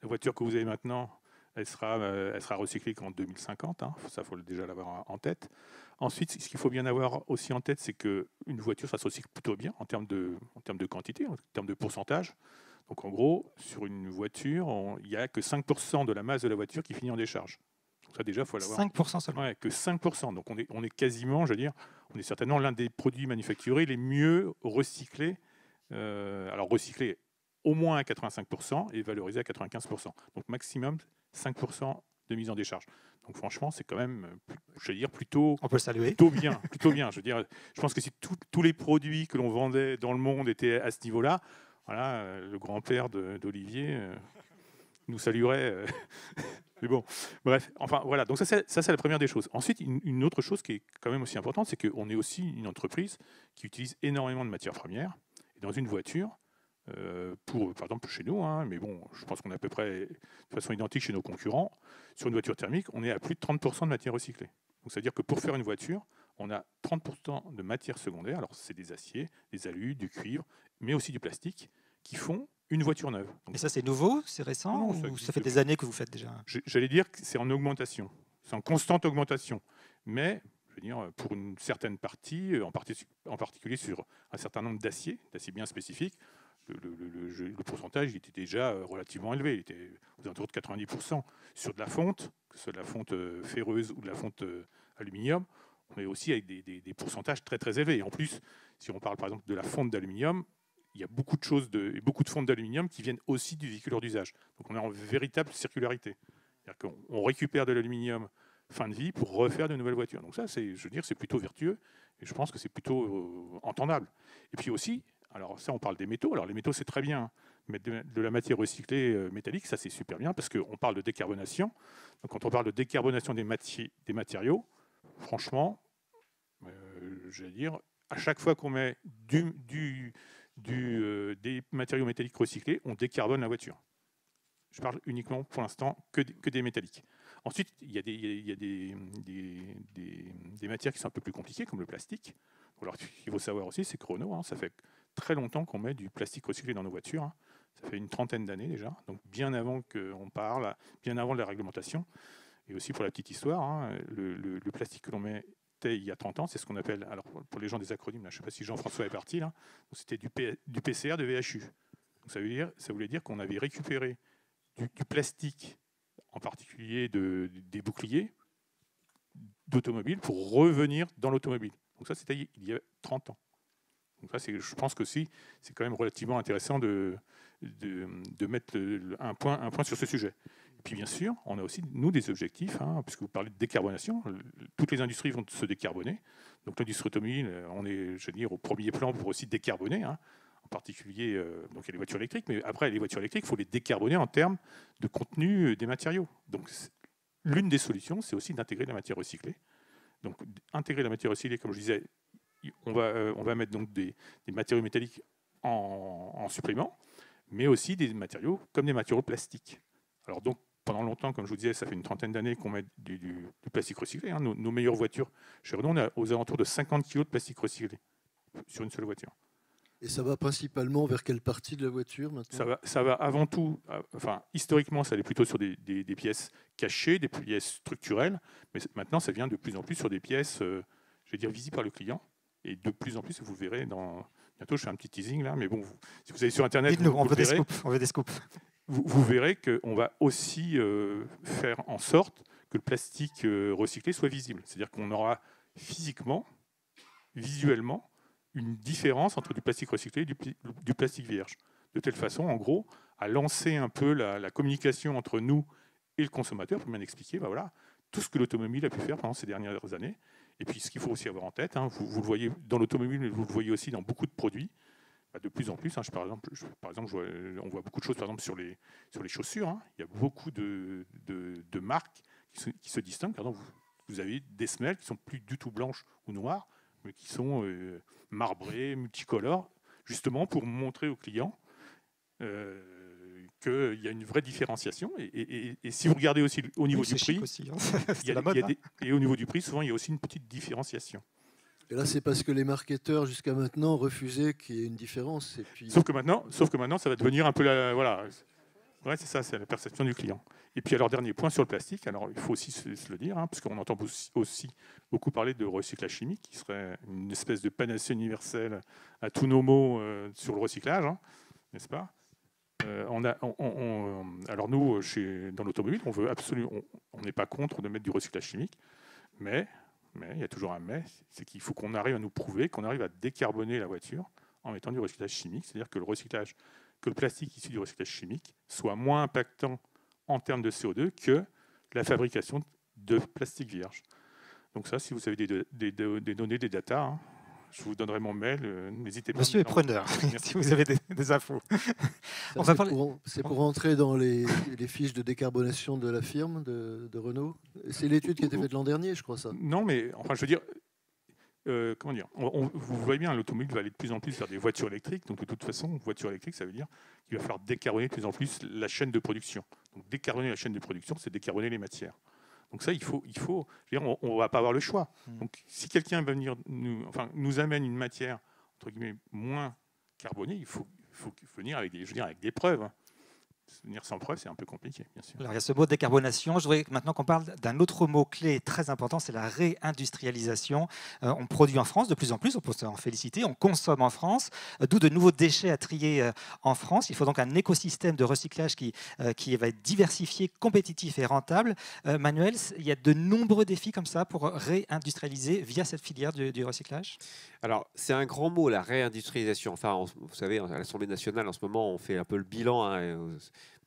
la voiture que vous avez maintenant, elle sera recyclée qu'en 2050. Hein. Ça, il faut déjà l'avoir en tête. Ensuite, ce qu'il faut bien avoir aussi en tête, c'est qu'une voiture, ça se recycle plutôt bien en termes de quantité, en termes de pourcentage. Donc en gros, sur une voiture, il n'y a que 5% de la masse de la voiture qui finit en décharge. Donc ça déjà, il faut l'avoir. 5% seulement. Ouais, que 5%. Donc on est quasiment, je veux dire, on est certainement l'un des produits manufacturés les mieux recyclés. Alors recyclés au moins à 85% et valorisés à 95%. Donc maximum 5% de mise en décharge. Donc franchement, c'est quand même, je veux dire, plutôt, on peut le saluer. Plutôt bien. Je veux dire, je pense que si tous les produits que l'on vendait dans le monde étaient à ce niveau-là, voilà, le grand-père d'Olivier nous saluerait Mais bon, bref, enfin voilà, donc ça c'est la première des choses. Ensuite, une autre chose qui est quand même aussi importante, c'est qu'on est aussi une entreprise qui utilise énormément de matières premières. Et dans une voiture, par exemple chez nous, hein, mais bon, je pense qu'on est à peu près de façon identique chez nos concurrents, sur une voiture thermique, on est à plus de 30% de matières recyclées. Donc c'est-à-dire que pour faire une voiture, on a 30% de matières secondaires, alors c'est des aciers, des alus, du cuivre, mais aussi du plastique, qui font une voiture neuve. Donc, Et ça, c'est nouveau, c'est récent, Non, ou existe ça fait des depuis. années que vous faites déjà? J'allais dire que c'est en augmentation, c'est en constante augmentation. Mais, je veux dire, pour une certaine partie, en particulier sur un certain nombre d'aciers bien spécifiques, le pourcentage il était déjà relativement élevé. Il était aux alentours de 90%. Sur de la fonte, que ce soit de la fonte ferreuse ou de la fonte aluminium, on est aussi avec des pourcentages très très élevés. Et en plus, si on parle par exemple de la fonte d'aluminium, il y a beaucoup de fontes d'aluminium qui viennent aussi du véhicule hors d'usage. Donc on est en véritable circularité. C'est-à-dire qu'on récupère de l'aluminium fin de vie pour refaire de nouvelles voitures. Donc ça, je veux dire, c'est plutôt vertueux et je pense que c'est plutôt entendable. Et puis aussi, alors ça, on parle des métaux. Alors les métaux, c'est très bien. Mettre de la matière recyclée métallique, ça c'est super bien parce qu'on parle de décarbonation. Donc quand on parle de décarbonation des matériaux, franchement, je veux dire, à chaque fois qu'on met des matériaux métalliques recyclés, on décarbone la voiture. Je parle uniquement pour l'instant que des métalliques. Ensuite, il y a des matières qui sont un peu plus compliquées, comme le plastique. Alors, ce qu'il faut savoir aussi, c'est que Renault, hein, ça fait très longtemps qu'on met du plastique recyclé dans nos voitures. Hein. Ça fait une trentaine d'années déjà, donc bien avant qu'on parle, bien avant la réglementation. Et aussi pour la petite histoire, hein, le plastique que l'on met il y a 30 ans, c'est ce qu'on appelle, alors pour les gens des acronymes, là, je ne sais pas si Jean-François est parti, là, c'était du PCR de VHU. Donc ça voulait dire qu'on avait récupéré du plastique, en particulier des boucliers d'automobile, pour revenir dans l'automobile. Donc ça, c'était il y a 30 ans. Donc ça, je pense que c'est quand même relativement intéressant de mettre un point sur ce sujet. Et puis bien sûr, on a aussi, nous, des objectifs, hein, puisque vous parlez de décarbonation, toutes les industries vont se décarboner. Donc l'industrie automobile, on est, je veux dire, au premier plan pour aussi décarboner, hein. En particulier, donc il y a les voitures électriques, mais après, les voitures électriques, il faut les décarboner en termes de contenu des matériaux. Donc l'une des solutions, c'est aussi d'intégrer la matière recyclée. Donc intégrer la matière recyclée, comme je disais, on va mettre donc des matériaux métalliques en supplément, mais aussi des matériaux comme des matériaux plastiques. Alors donc, pendant longtemps, comme je vous disais, ça fait une trentaine d'années qu'on met du plastique recyclé. Hein. Nos meilleures voitures, chez Renault, on est aux alentours de 50 kg de plastique recyclé sur une seule voiture. Et ça va principalement vers quelle partie de la voiture maintenant? Ça va avant tout, enfin historiquement, ça allait plutôt sur des pièces cachées, des pièces structurelles, mais maintenant ça vient de plus en plus sur des pièces, je vais dire, visibles par le client. Et de plus en plus, vous verrez bientôt, je fais un petit teasing là, mais bon, si vous allez sur Internet, Dites-nous, on veut des scoops. Vous verrez qu'on va aussi faire en sorte que le plastique recyclé soit visible. C'est-à-dire qu'on aura physiquement, visuellement, une différence entre du plastique recyclé et du plastique vierge. De telle façon, en gros, à lancer un peu la communication entre nous et le consommateur pour bien expliquer voilà, tout ce que l'automobile a pu faire pendant ces dernières années. Et puis, ce qu'il faut aussi avoir en tête, hein, vous le voyez dans l'automobile, mais vous le voyez aussi dans beaucoup de produits, de plus en plus. Hein, par exemple, on voit beaucoup de choses par exemple, sur les chaussures. Hein. Il y a beaucoup de marques qui se distinguent. Par exemple, vous avez des semelles qui sont plus du tout blanches ou noires, mais qui sont marbrées, multicolores, justement pour montrer aux clients qu'il y a une vraie différenciation. Et si vous regardez aussi au niveau du prix, aussi, hein. Et au niveau du prix, souvent il y a aussi une petite différenciation. Et là, c'est parce que les marketeurs, jusqu'à maintenant, refusaient qu'il y ait une différence. Et puis... Sauf que maintenant, ça va devenir un peu voilà. Ouais, c'est ça, c'est la perception du client. Et puis, alors, dernier point sur le plastique. Alors, il faut aussi se le dire, hein, parce qu'on entend aussi beaucoup parler de recyclage chimique, qui serait une espèce de panacée universelle à tous nos maux sur le recyclage, hein, n'est-ce pas? Alors, nous, dans l'automobile, on n'est pas contre de mettre du recyclage chimique, mais il y a toujours un mais, c'est qu'il faut qu'on arrive à nous prouver qu'on arrive à décarboner la voiture en mettant du recyclage chimique, c'est-à-dire que le plastique issu du recyclage chimique soit moins impactant en termes de CO2 que la fabrication de plastique vierge. Donc ça, si vous avez des données, des datas, hein, Je vous donnerai mon mail, n'hésitez pas. Monsieur est preneur, si vous avez des infos. On va parler... C'est pour rentrer dans les fiches de décarbonation de la firme de Renault. C'est l'étude qui a été faite l'an dernier, je crois ça. Non, mais enfin, je veux dire, comment dire, vous voyez bien, l'automobile va aller de plus en plus vers des voitures électriques. Donc de toute façon, voiture électrique, ça veut dire qu'il va falloir décarboner de plus en plus la chaîne de production. Donc décarboner la chaîne de production, c'est décarboner les matières. Donc ça, il faut je veux dire, on ne va pas avoir le choix. Donc si quelqu'un va venir nous amène une matière entre guillemets moins carbonée, il faut venir avec des preuves. Hein. Venir sans preuve, c'est un peu compliqué, bien sûr. Alors, il y a ce mot décarbonation. Je voudrais maintenant qu'on parle d'un autre mot clé très important, c'est la réindustrialisation. On produit en France de plus en plus, on peut s'en féliciter, on consomme en France, d'où de nouveaux déchets à trier en France. Il faut donc un écosystème de recyclage qui va être diversifié, compétitif et rentable. Manuel, il y a de nombreux défis comme ça pour réindustrialiser via cette filière du recyclage. Alors, c'est un grand mot, la réindustrialisation. Enfin, vous savez, à l'Assemblée nationale, en ce moment, on fait un peu le bilan.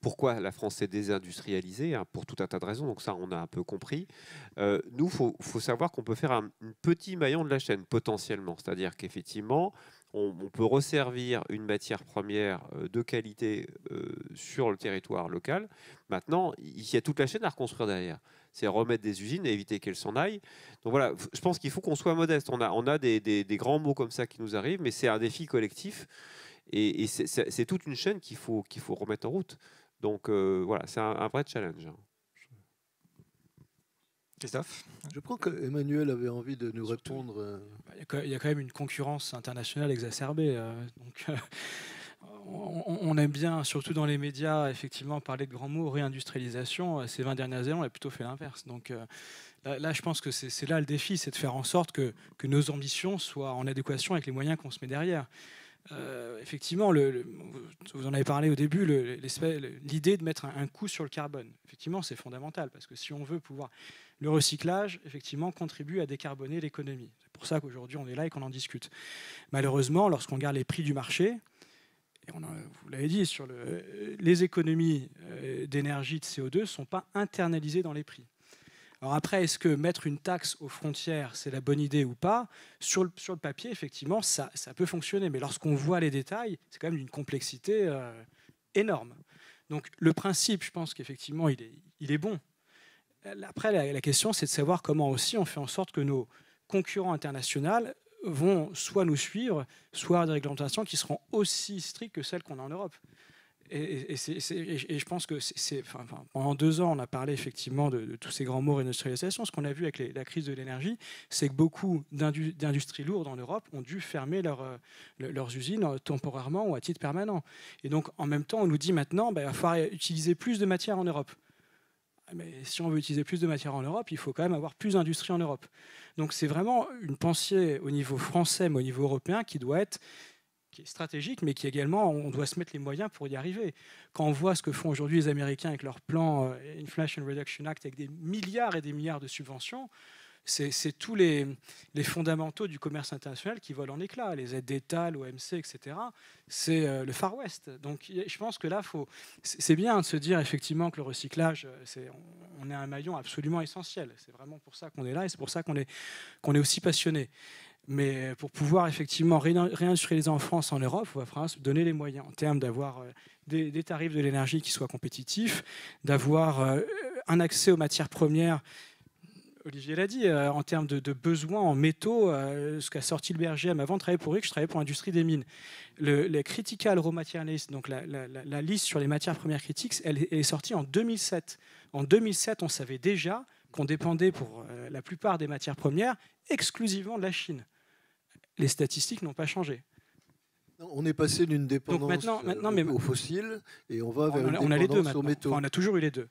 Pourquoi la France s'est désindustrialisée, pour tout un tas de raisons. Donc ça, on a un peu compris. Nous, faut savoir qu'on peut faire un petit maillon de la chaîne, potentiellement. C'est-à-dire qu'effectivement, on peut resservir une matière première de qualité sur le territoire local. Maintenant, il y a toute la chaîne à reconstruire derrière. C'est remettre des usines et éviter qu'elles s'en aillent. Donc voilà, je pense qu'il faut qu'on soit modeste. On a des grands mots comme ça qui nous arrivent, mais c'est un défi collectif. Et c'est toute une chaîne qu'il faut remettre en route. Donc voilà, c'est un vrai challenge. Christophe ? Je crois qu'Emmanuel avait envie de nous répondre. Il y a quand même une concurrence internationale exacerbée. Donc, on aime bien, surtout dans les médias, effectivement, parler de grands mots, réindustrialisation. Ces 20 dernières années, on a plutôt fait l'inverse. Donc là, je pense que c'est là le défi, c'est de faire en sorte que nos ambitions soient en adéquation avec les moyens qu'on se met derrière. Effectivement, vous en avez parlé au début, l'idée de mettre un coût sur le carbone. Effectivement, c'est fondamental, parce que si on veut pouvoir... Le recyclage, effectivement, contribue à décarboner l'économie. C'est pour ça qu'aujourd'hui, on est là et qu'on en discute. Malheureusement, lorsqu'on regarde les prix du marché, et vous l'avez dit, les économies d'énergie de CO2 ne sont pas internalisées dans les prix. Alors après, est-ce que mettre une taxe aux frontières, c'est la bonne idée ou pas ? Sur le papier, effectivement, ça peut fonctionner. Mais lorsqu'on voit les détails, c'est quand même d'une complexité énorme. Donc le principe, je pense qu'effectivement, il est bon. Après, la question, c'est de savoir comment aussi on fait en sorte que nos concurrents internationaux vont soit nous suivre, soit des réglementations qui seront aussi strictes que celles qu'on a en Europe. Et je pense que pendant 2 ans, on a parlé effectivement de tous ces grands mots réindustrialisation. Ce qu'on a vu avec la crise de l'énergie, c'est que beaucoup d'industries lourdes en Europe ont dû fermer leurs usines temporairement ou à titre permanent. Et donc, en même temps, on nous dit maintenant qu'il va falloir utiliser plus de matière en Europe. Mais si on veut utiliser plus de matière en Europe, il faut quand même avoir plus d'industrie en Europe. Donc c'est vraiment une pensée au niveau français, mais au niveau européen, qui est stratégique, mais qui également, on doit se mettre les moyens pour y arriver. Quand on voit ce que font aujourd'hui les Américains avec leur plan Inflation Reduction Act, avec des milliards et des milliards de subventions, c'est tous les fondamentaux du commerce international qui volent en éclats, les aides d'État, l'OMC, etc. C'est le Far West. Donc je pense que là, c'est bien de se dire effectivement que le recyclage, on est un maillon absolument essentiel. C'est vraiment pour ça qu'on est là et c'est pour ça qu'on est aussi passionné. Mais pour pouvoir effectivement réindustrialiser en France, en Europe, il va falloir se donner les moyens en termes d'avoir des tarifs de l'énergie qui soient compétitifs, d'avoir un accès aux matières premières. Olivier l'a dit, en termes de besoins en métaux, ce qu'a sorti le BRGM avant de travailler pour RIC, je travaillais pour l'industrie des mines. Les Critical Raw Material List, donc la liste sur les matières premières critiques, elle est sortie en 2007. En 2007, on savait déjà qu'on dépendait pour la plupart des matières premières exclusivement de la Chine. Les statistiques n'ont pas changé. On est passé d'une dépendance aux fossiles et on va vers une dépendance aux métaux. On a toujours eu les deux.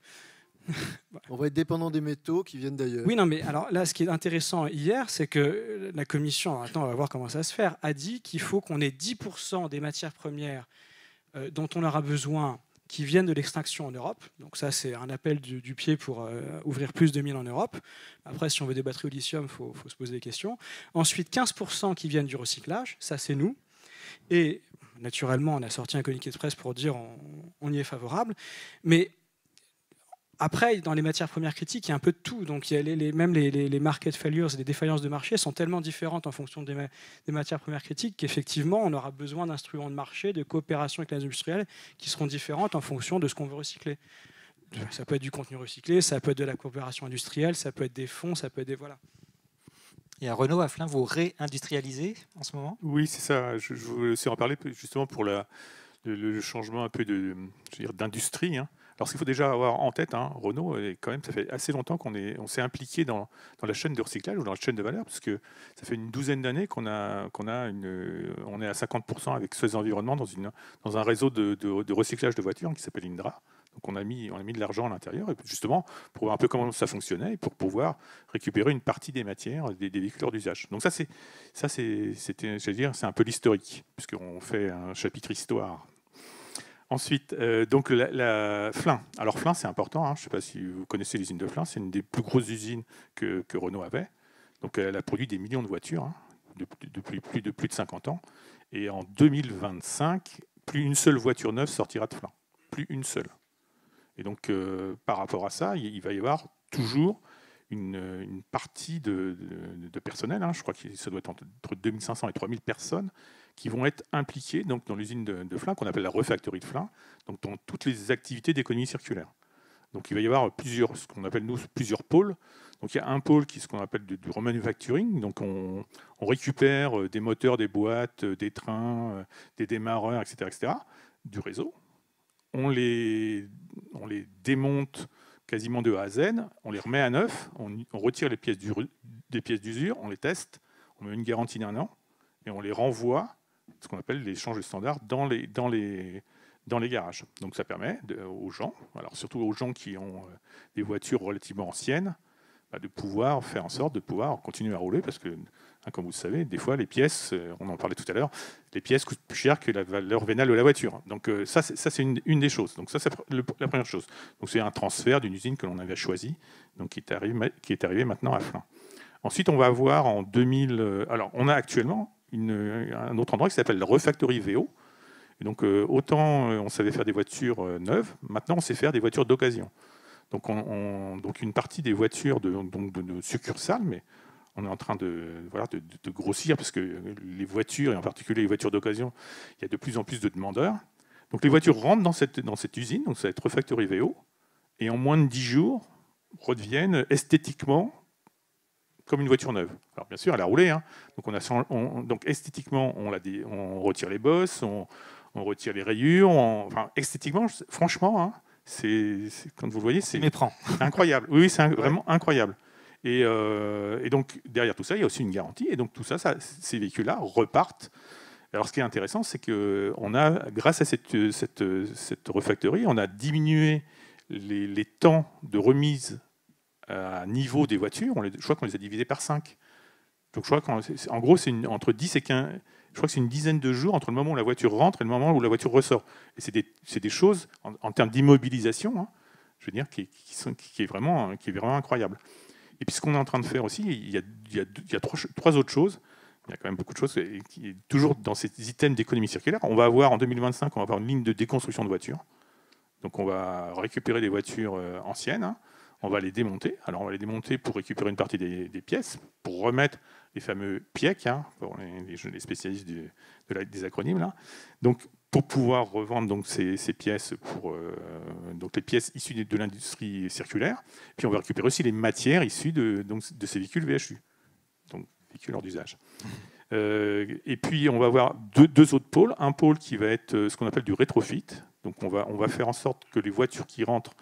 On va être dépendant des métaux qui viennent d'ailleurs. Oui, non, mais alors là, ce qui est intéressant hier, c'est que la Commission, attends, on va voir comment ça se fait, a dit qu'il faut qu'on ait 10% des matières premières dont on aura besoin qui viennent de l'extraction en Europe. Donc ça, c'est un appel du pied pour ouvrir plus de mines en Europe. Après, si on veut des batteries au lithium, il faut se poser des questions. Ensuite, 15% qui viennent du recyclage, ça c'est nous. Et naturellement, on a sorti un communiqué de presse pour dire on y est favorable. Mais Après, dans les matières premières critiques, il y a un peu de tout. Donc, il y a même les market failures et les défaillances de marché sont tellement différentes en fonction des matières premières critiques qu'effectivement, on aura besoin d'instruments de marché, de coopération avec les industriels qui seront différentes en fonction de ce qu'on veut recycler. Ça peut être du contenu recyclé, ça peut être de la coopération industrielle, ça peut être des fonds, ça peut être des... Voilà. Et à Renault, à Flins, vous réindustrialisez en ce moment? Oui, c'est ça. Je voulais aussi en parler justement pour le changement un peu d'industrie. Hein. Alors, ce qu'il faut déjà avoir en tête, hein, Renault, quand même, ça fait assez longtemps qu'on s'est impliqué dans la chaîne de recyclage ou dans la chaîne de valeur, parce que ça fait une douzaine d'années qu'on est à 50% avec Suez Environnement dans un réseau de recyclage de voitures qui s'appelle Indra. Donc on a mis de l'argent à l'intérieur, justement pour voir un peu comment ça fonctionnait et pour pouvoir récupérer une partie des matières des véhicules hors d'usage. Donc c'est un peu l'historique, puisqu'on fait un chapitre histoire. Ensuite, donc la Flins. Alors Flins, c'est important. Hein, je ne sais pas si vous connaissez l'usine de Flins. C'est une des plus grosses usines que Renault avait. Donc elle a produit des millions de voitures hein, depuis plus de 50 ans. Et en 2025, plus une seule voiture neuve sortira de Flins. Plus une seule. Et donc par rapport à ça, il va y avoir toujours une partie de personnel. Hein, je crois que ça doit être entre 2500 et 3000 personnes qui vont être impliqués donc, dans l'usine de Flins, qu'on appelle la refactory de Flins, donc dans toutes les activités d'économie circulaire. Donc il va y avoir ce qu'on appelle nous plusieurs pôles. Donc il y a un pôle qui est ce qu'on appelle du remanufacturing. Donc on récupère des moteurs, des boîtes, des trains, des démarreurs, etc., du réseau. On les démonte quasiment de A à Z, on les remet à neuf, on retire des pièces d'usure, on les teste, on met une garantie d'1 an, et on les renvoie, ce qu'on appelle l'échange de standards, dans les garages. Donc ça permet aux gens, alors surtout aux gens qui ont des voitures relativement anciennes, de pouvoir faire en sorte de pouvoir continuer à rouler, parce que, comme vous le savez, des fois, les pièces, on en parlait tout à l'heure, les pièces coûtent plus cher que la valeur vénale de la voiture. Donc ça, c'est une des choses. Donc ça, c'est la première chose. Donc c'est un transfert d'une usine que l'on avait choisie, donc qui est arrivé maintenant à Flins. Ensuite, on va avoir en 2000... alors, on a actuellement un autre endroit qui s'appelle la Refactory VO. Et donc, autant on savait faire des voitures neuves, maintenant, on sait faire des voitures d'occasion. Donc, donc une partie des voitures de succursales, mais on est en train de grossir, parce que les voitures, et en particulier les voitures d'occasion, il y a de plus en plus de demandeurs. Donc les voitures rentrent dans cette usine, donc ça va être Refactory VO, et en moins de 10 jours, redeviennent esthétiquement comme une voiture neuve. Alors bien sûr, elle a roulé, hein. Donc esthétiquement, on retire les bosses, on retire les rayures, enfin esthétiquement, franchement, hein, quand vous le voyez, c'est incroyable. Oui, c'est vraiment incroyable. Et donc, derrière tout ça, il y a aussi une garantie. Et donc, tout ça, ces véhicules-là repartent. Alors, ce qui est intéressant, c'est qu'on a, grâce à cette refactory, on a diminué les temps de remise à niveau des voitures. Je crois qu'on les a divisés par 5. Donc, je crois qu'en gros, c'est entre 10 et 15... Je crois que c'est une dizaine de jours entre le moment où la voiture rentre et le moment où la voiture ressort. Et c'est des choses, en termes d'immobilisation, hein, je veux dire, qui est vraiment incroyable. Et puis ce qu'on est en train de faire aussi, il y a trois autres choses. Il y a quand même beaucoup de choses, qui est toujours dans ces items d'économie circulaire. On va avoir en 2025, on va avoir une ligne de déconstruction de voitures. Donc on va récupérer des voitures anciennes, hein. On va les démonter. Alors on va les démonter pour récupérer une partie des pièces, pour remettre les fameux PIEC, hein, pour les spécialistes des acronymes là. Donc pour pouvoir revendre donc ces pièces pour donc les pièces issues de l'industrie circulaire. Puis on va récupérer aussi les matières issues de ces véhicules VHU, donc véhicules hors d'usage. Et puis on va avoir deux autres pôles. Un pôle qui va être ce qu'on appelle du rétrofit. Donc on va faire en sorte que les voitures qui rentrent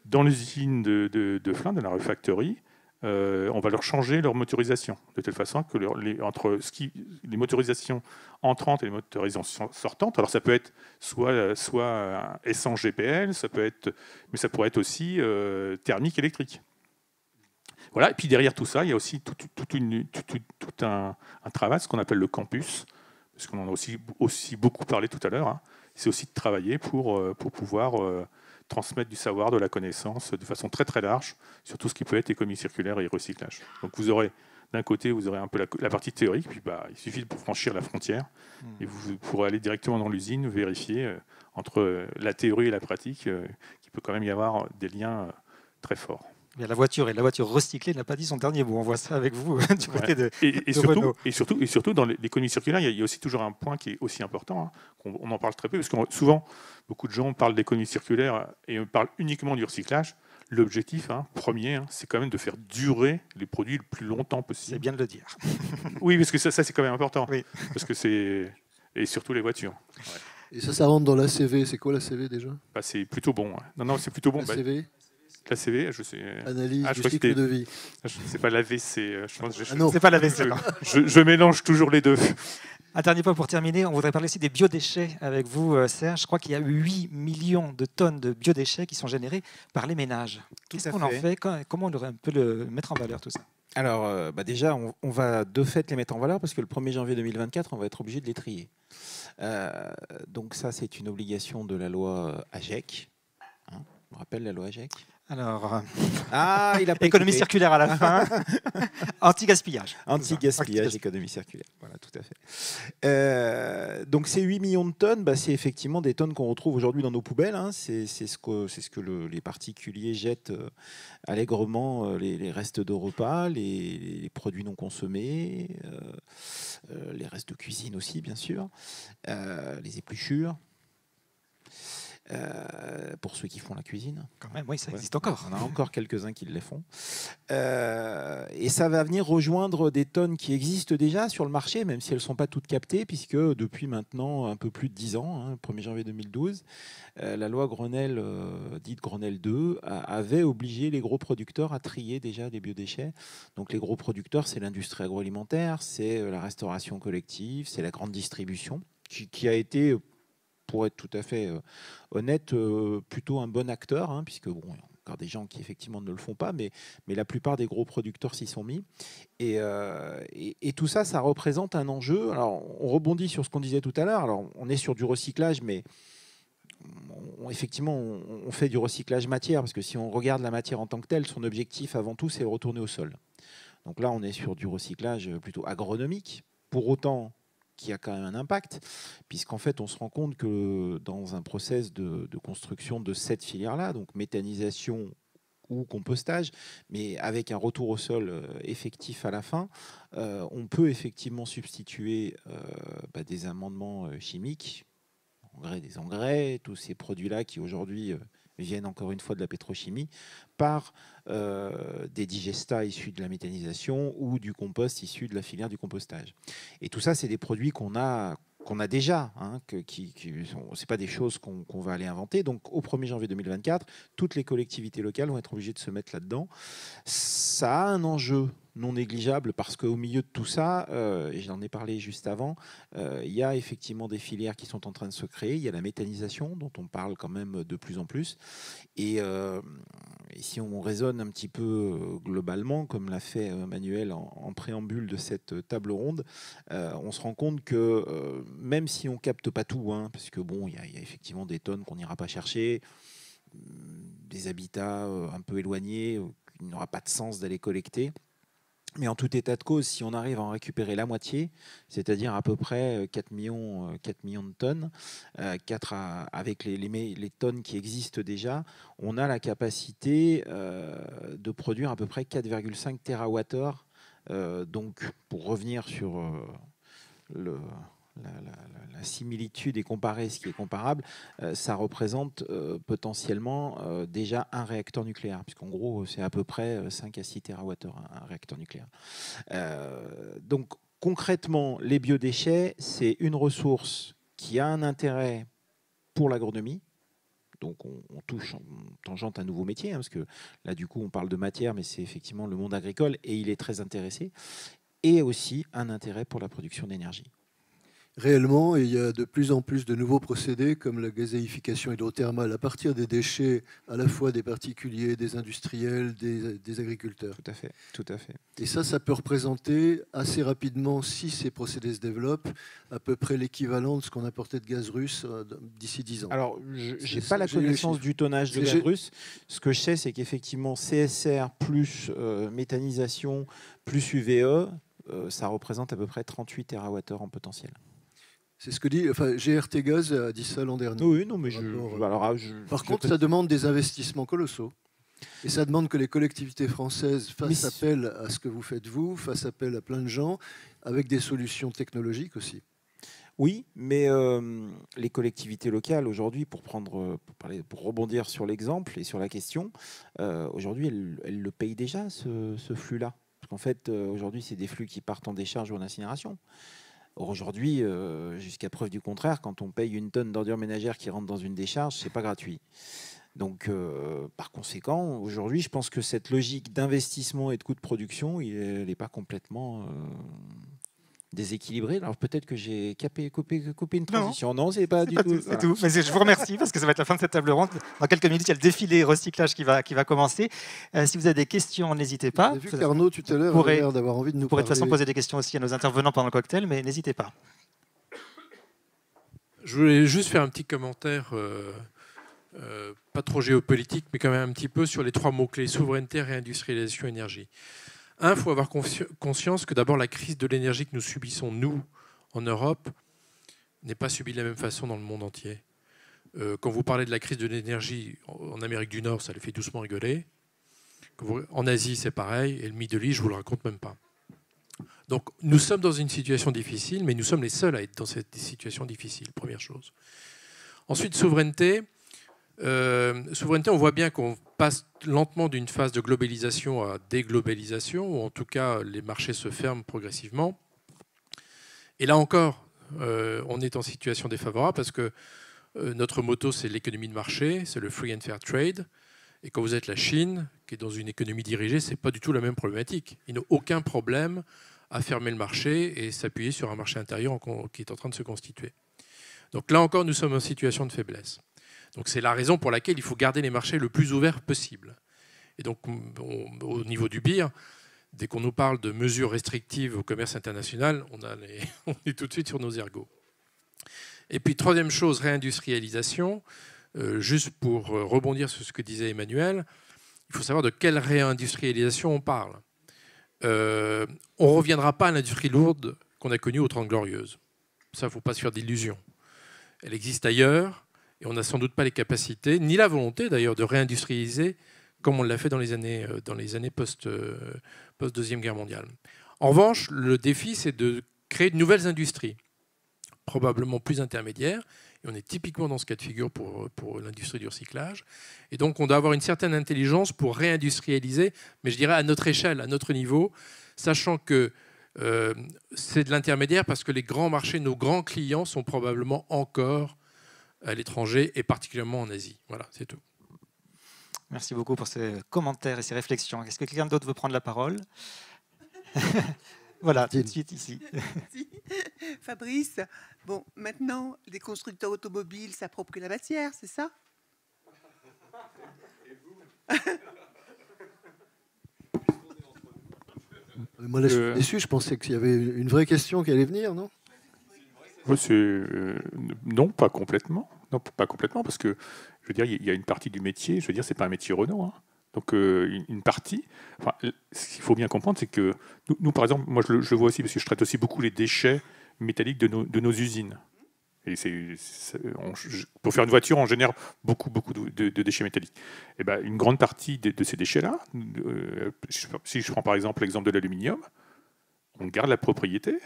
dans l'usine de Flins, de la refactory, on va leur changer leur motorisation, de telle façon que entre les motorisations entrantes et les motorisations sortantes, alors ça peut être soit essence GPL, mais ça pourrait être aussi thermique électrique. Voilà. Et puis derrière tout ça, il y a aussi tout un travail, ce qu'on appelle le campus, parce qu'on en a aussi beaucoup parlé tout à l'heure. Hein. C'est aussi de travailler pour pouvoir transmettre du savoir, de la connaissance de façon très très large sur tout ce qui peut être économie circulaire et recyclage. Donc vous aurez d'un côté un peu la partie théorique, puis il suffit de franchir la frontière et vous pourrez aller directement dans l'usine, vérifier entre la théorie et la pratique qu'il peut quand même y avoir des liens très fort. Mais la voiture recyclée n'a pas dit son dernier mot. On voit ça avec vous du côté de Renault. Et surtout, dans l'économie circulaire, il y a aussi toujours un point qui est aussi important, hein, on en parle très peu, parce que souvent, beaucoup de gens parlent d'économie circulaire et on parle uniquement du recyclage. L'objectif premier, c'est quand même de faire durer les produits le plus longtemps possible. C'est bien de le dire. Oui, parce que ça c'est quand même important. Oui. Parce que c'est... Et surtout les voitures. Et ça rentre dans l'ACV. C'est quoi l'ACV déjà? Bah, c'est plutôt bon. Ouais. Non, c'est plutôt bon. l'ACV, L'ACV, je sais... analyse je du cycle de vie. C'est pas l'AVC. Je pense que non. C'est pas la vaisselle. je mélange toujours les deux. Un dernier point pour terminer, on voudrait parler aussi des biodéchets avec vous, Serge. Je crois qu'il y a 8 millions de tonnes de biodéchets qui sont générés par les ménages. Qu'est-ce qu'on en fait? Comment on peut le mettre en valeur, tout ça? Alors, déjà, on va de fait les mettre en valeur parce que le 1er janvier 2024, on va être obligé de les trier. Donc ça, c'est une obligation de la loi AGEC. On rappelle la loi AGEC? Alors, il a pas économie écouté. circulaire à la fin, anti-gaspillage. Anti-gaspillage, économie circulaire. Voilà, tout à fait. Donc ces 8 millions de tonnes, c'est effectivement des tonnes qu'on retrouve aujourd'hui dans nos poubelles. Hein. C'est ce que les particuliers jettent allègrement, les restes de repas, les produits non consommés, les restes de cuisine aussi, bien sûr, les épluchures. Pour ceux qui font la cuisine. Quand même, oui, ça existe encore. On a encore quelques-uns qui le font. Et ça va venir rejoindre des tonnes qui existent déjà sur le marché, même si elles ne sont pas toutes captées, puisque depuis maintenant un peu plus de 10 ans, le 1er janvier 2012, la loi Grenelle, dite Grenelle 2, avait obligé les gros producteurs à trier déjà les biodéchets. Donc les gros producteurs, c'est l'industrie agroalimentaire, c'est la restauration collective, c'est la grande distribution, qui a été... pour être tout à fait honnête, plutôt un bon acteur, puisque bon, il y a encore des gens qui effectivement ne le font pas, mais la plupart des gros producteurs s'y sont mis. Et tout ça, ça représente un enjeu. Alors, on rebondit sur ce qu'on disait tout à l'heure. Alors, on est sur du recyclage, mais effectivement, on fait du recyclage matière, parce que si on regarde la matière en tant que telle, son objectif avant tout, c'est de retourner au sol. Donc là, on est sur du recyclage plutôt agronomique. Pour autant, qui a quand même un impact, puisqu'en fait, on se rend compte que dans un process de construction de cette filière-là, donc méthanisation ou compostage, mais avec un retour au sol effectif à la fin, on peut effectivement substituer des amendements chimiques, des engrais, tous ces produits-là qui aujourd'hui viennent encore une fois de la pétrochimie, par des digestats issus de la méthanisation ou du compost issu de la filière du compostage. Et tout ça, c'est des produits qu'on a déjà, c'est pas des choses qu'on va aller inventer. Donc au 1er janvier 2024, toutes les collectivités locales vont être obligées de se mettre là-dedans. Ça a un enjeu non négligeable parce qu'au milieu de tout ça, et j'en ai parlé juste avant, il y a effectivement des filières qui sont en train de se créer. Il y a la méthanisation dont on parle quand même de plus en plus. Et si on raisonne un petit peu globalement, comme l'a fait Manuel en préambule de cette table ronde, on se rend compte que même si on capte pas tout, parce que bon, il y a effectivement des tonnes qu'on n'ira pas chercher, des habitats un peu éloignés, il n'aura pas de sens d'aller collecter. Mais en tout état de cause, si on arrive à en récupérer la moitié, c'est-à-dire à peu près 4 millions de tonnes, avec les tonnes qui existent déjà, on a la capacité de produire à peu près 4,5 TWh. Donc, pour revenir sur la similitude et comparer ce qui est comparable, ça représente potentiellement déjà un réacteur nucléaire, puisqu'en gros, c'est à peu près 5 à 6 TWh un réacteur nucléaire. Donc, concrètement, les biodéchets, c'est une ressource qui a un intérêt pour l'agronomie. Donc, on touche, on tangente un nouveau métier, parce que là, du coup, on parle de matière, mais c'est effectivement le monde agricole, et il est très intéressé, et aussi un intérêt pour la production d'énergie. Réellement, il y a de plus en plus de nouveaux procédés comme la gazéification hydrothermale à partir des déchets à la fois des particuliers, des industriels, des agriculteurs. Tout à fait, tout à fait. Et ça peut représenter assez rapidement, si ces procédés se développent, à peu près l'équivalent de ce qu'on importait de gaz russe d'ici 10 ans. Alors, je n'ai pas la connaissance du tonnage de gaz russe. Ce que je sais, c'est qu'effectivement, CSR plus méthanisation plus UVE, ça représente à peu près 38 TWh en potentiel. C'est ce que dit, GRT Gaz a dit ça l'an dernier. Oui, non, mais par contre, ça demande des investissements colossaux. Et ça demande que les collectivités françaises fassent appel à ce que vous faites vous, fassent appel à plein de gens, avec des solutions technologiques aussi. Oui, mais les collectivités locales, aujourd'hui, pour rebondir sur l'exemple et sur la question, aujourd'hui, elles le payent déjà, ce flux-là. Parce qu'en fait, aujourd'hui, c'est des flux qui partent en décharge ou en incinération. Or, aujourd'hui, jusqu'à preuve du contraire, quand on paye une tonne d'ordures ménagères qui rentre dans une décharge, c'est pas gratuit. Donc, par conséquent, aujourd'hui, je pense que cette logique d'investissement et de coût de production, elle n'est pas complètement déséquilibrée. Alors, peut-être que j'ai coupé une transition. Non, c'est pas du tout. C'est tout. Mais je vous remercie parce que ça va être la fin de cette table ronde. Dans quelques minutes, il y a le défilé recyclage qui va commencer. Si vous avez des questions, n'hésitez pas. J'ai vu qu'Arnaud, tout à l'heure, avait l'air d'avoir envie de nous parler. Vous pourrez de toute façon poser des questions aussi à nos intervenants pendant le cocktail, mais n'hésitez pas. Je voulais juste faire un petit commentaire, pas trop géopolitique, mais quand même un petit peu sur les 3 mots-clés: souveraineté, réindustrialisation, énergie. Il faut avoir conscience que d'abord la crise de l'énergie que nous subissons, nous, en Europe, n'est pas subie de la même façon dans le monde entier. Quand vous parlez de la crise de l'énergie en Amérique du Nord, ça les fait doucement rigoler. En Asie, c'est pareil, et le Middle East, je ne vous le raconte même pas. Donc nous sommes dans une situation difficile, mais nous sommes les seuls à être dans cette situation difficile, première chose. Ensuite, souveraineté. Souveraineté, on voit bien qu'on passe lentement d'une phase de globalisation à déglobalisation, ou en tout cas les marchés se ferment progressivement. Et là encore, on est en situation défavorable parce que notre motto, c'est l'économie de marché, c'est le free and fair trade. Et quand vous êtes la Chine, qui est dans une économie dirigée, ce n'est pas du tout la même problématique. Ils n'ont aucun problème à fermer le marché et s'appuyer sur un marché intérieur qui est en train de se constituer. Donc là encore, nous sommes en situation de faiblesse. Donc c'est la raison pour laquelle il faut garder les marchés le plus ouverts possible. Et donc au niveau du BIR, dès qu'on nous parle de mesures restrictives au commerce international, on est tout de suite sur nos ergots. Et puis troisième chose, réindustrialisation. Juste pour rebondir sur ce que disait Emmanuel, il faut savoir de quelle réindustrialisation on parle. On ne reviendra pas à l'industrie lourde qu'on a connue aux 30 Glorieuses. Ça, il ne faut pas se faire d'illusions. Elle existe ailleurs. Et on n'a sans doute pas les capacités, ni la volonté d'ailleurs, de réindustrialiser comme on l'a fait dans les années post-Deuxième Guerre mondiale. En revanche, le défi, c'est de créer de nouvelles industries, probablement plus intermédiaires. Et on est typiquement dans ce cas de figure pour l'industrie du recyclage. Et donc, on doit avoir une certaine intelligence pour réindustrialiser, mais je dirais à notre échelle, à notre niveau, sachant que c'est de l'intermédiaire parce que les grands marchés, nos grands clients sont probablement encore à l'étranger et particulièrement en Asie. Voilà, c'est tout. Merci beaucoup pour ces commentaires et ces réflexions. Est-ce que quelqu'un d'autre veut prendre la parole? Voilà, tout de suite ici. Merci. Fabrice, bon, maintenant, les constructeurs automobiles s'approprient la matière, c'est ça? Moi, là, je suis déçu. Je pensais qu'il y avait une vraie question qui allait venir, non? Non, pas complètement. Non, pas complètement, parce que je veux dire, il y a une partie du métier. Je veux dire, c'est pas un métier Renault. Hein. Donc une partie. Enfin, ce qu'il faut bien comprendre, c'est que nous, par exemple, moi, je vois aussi parce que je traite aussi beaucoup les déchets métalliques de nos usines. Et pour faire une voiture, on génère beaucoup de déchets métalliques. Et ben, une grande partie de ces déchets-là, si je prends par exemple l'exemple de l'aluminium, on garde la propriété.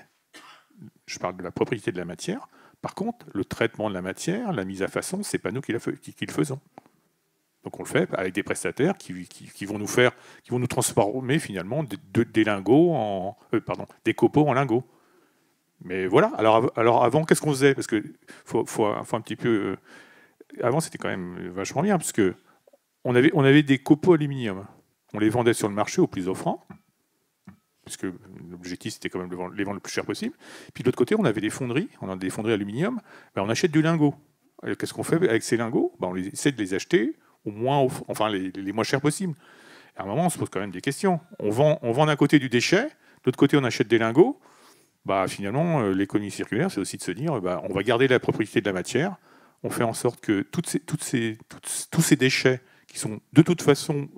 Je parle de la propriété de la matière. Par contre, le traitement de la matière, la mise à façon, c'est pas nous qui le faisons. Donc on le fait avec des prestataires qui vont nous transformer finalement des lingots des copeaux en lingots. Mais voilà. Alors avant, qu'est-ce qu'on faisait? Parce que faut un petit peu. Avant, c'était quand même vachement bien parce que on avait des copeaux aluminium. On les vendait sur le marché au plus offrant, puisque l'objectif c'était quand même de les vendre le plus cher possible. Puis de l'autre côté, on avait des fonderies. On a des fonderies aluminium. Ben, on achète du lingot. Qu'est-ce qu'on fait avec ces lingots? Ben, on essaie de les acheter au moins, les moins chers possibles. À un moment, on se pose quand même des questions. On vend d'un côté du déchet, de l'autre côté, on achète des lingots. Bah, finalement, l'économie circulaire, c'est aussi de se dire, on va garder la propriété de la matière. On fait en sorte que tous ces déchets qui sont de toute façon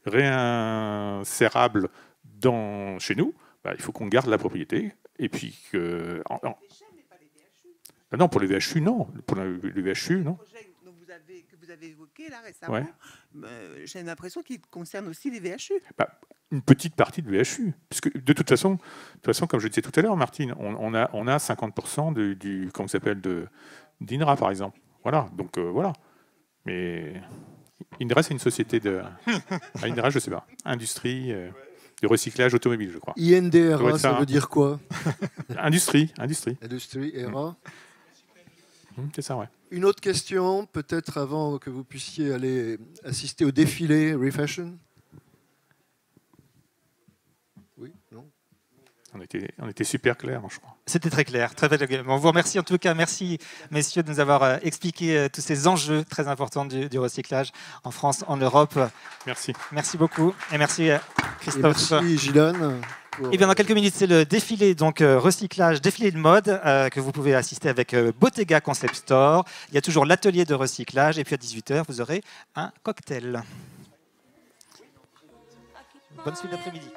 réinsérables chez nous, bah, il faut qu'on garde la propriété. Et puis que... Non, pour les VHU, non. Pour les VHU, non. Que vous vous avez évoqué là récemment, j'ai l'impression qu'il concerne aussi les VHU. Une petite partie de VHU. Puisque de toute façon, comme je disais tout à l'heure, Martine, on a 50% du comment s'appelle d'INRA, par exemple. Voilà. Donc voilà. Mais INRA, c'est une société de. INRA, je ne sais pas. Industrie de recyclage automobile, je crois. INDRA, ça veut dire quoi? Industrie, ERA. C'est ça, ouais. Une autre question, peut-être avant que vous puissiez aller assister au défilé Refashion. Oui, non? On était super clairs, je crois. C'était très clair, très belle. On vous remercie en tout cas, merci messieurs de nous avoir expliqué tous ces enjeux très importants du recyclage en France, en Europe. Merci. Merci beaucoup et merci Christophe. Et merci Gilane. Et bien dans quelques minutes, c'est le défilé donc recyclage, défilé de mode que vous pouvez assister avec Bottega Concept Store. Il y a toujours l'atelier de recyclage et puis à 18h, vous aurez un cocktail. Bonne suite d'après-midi.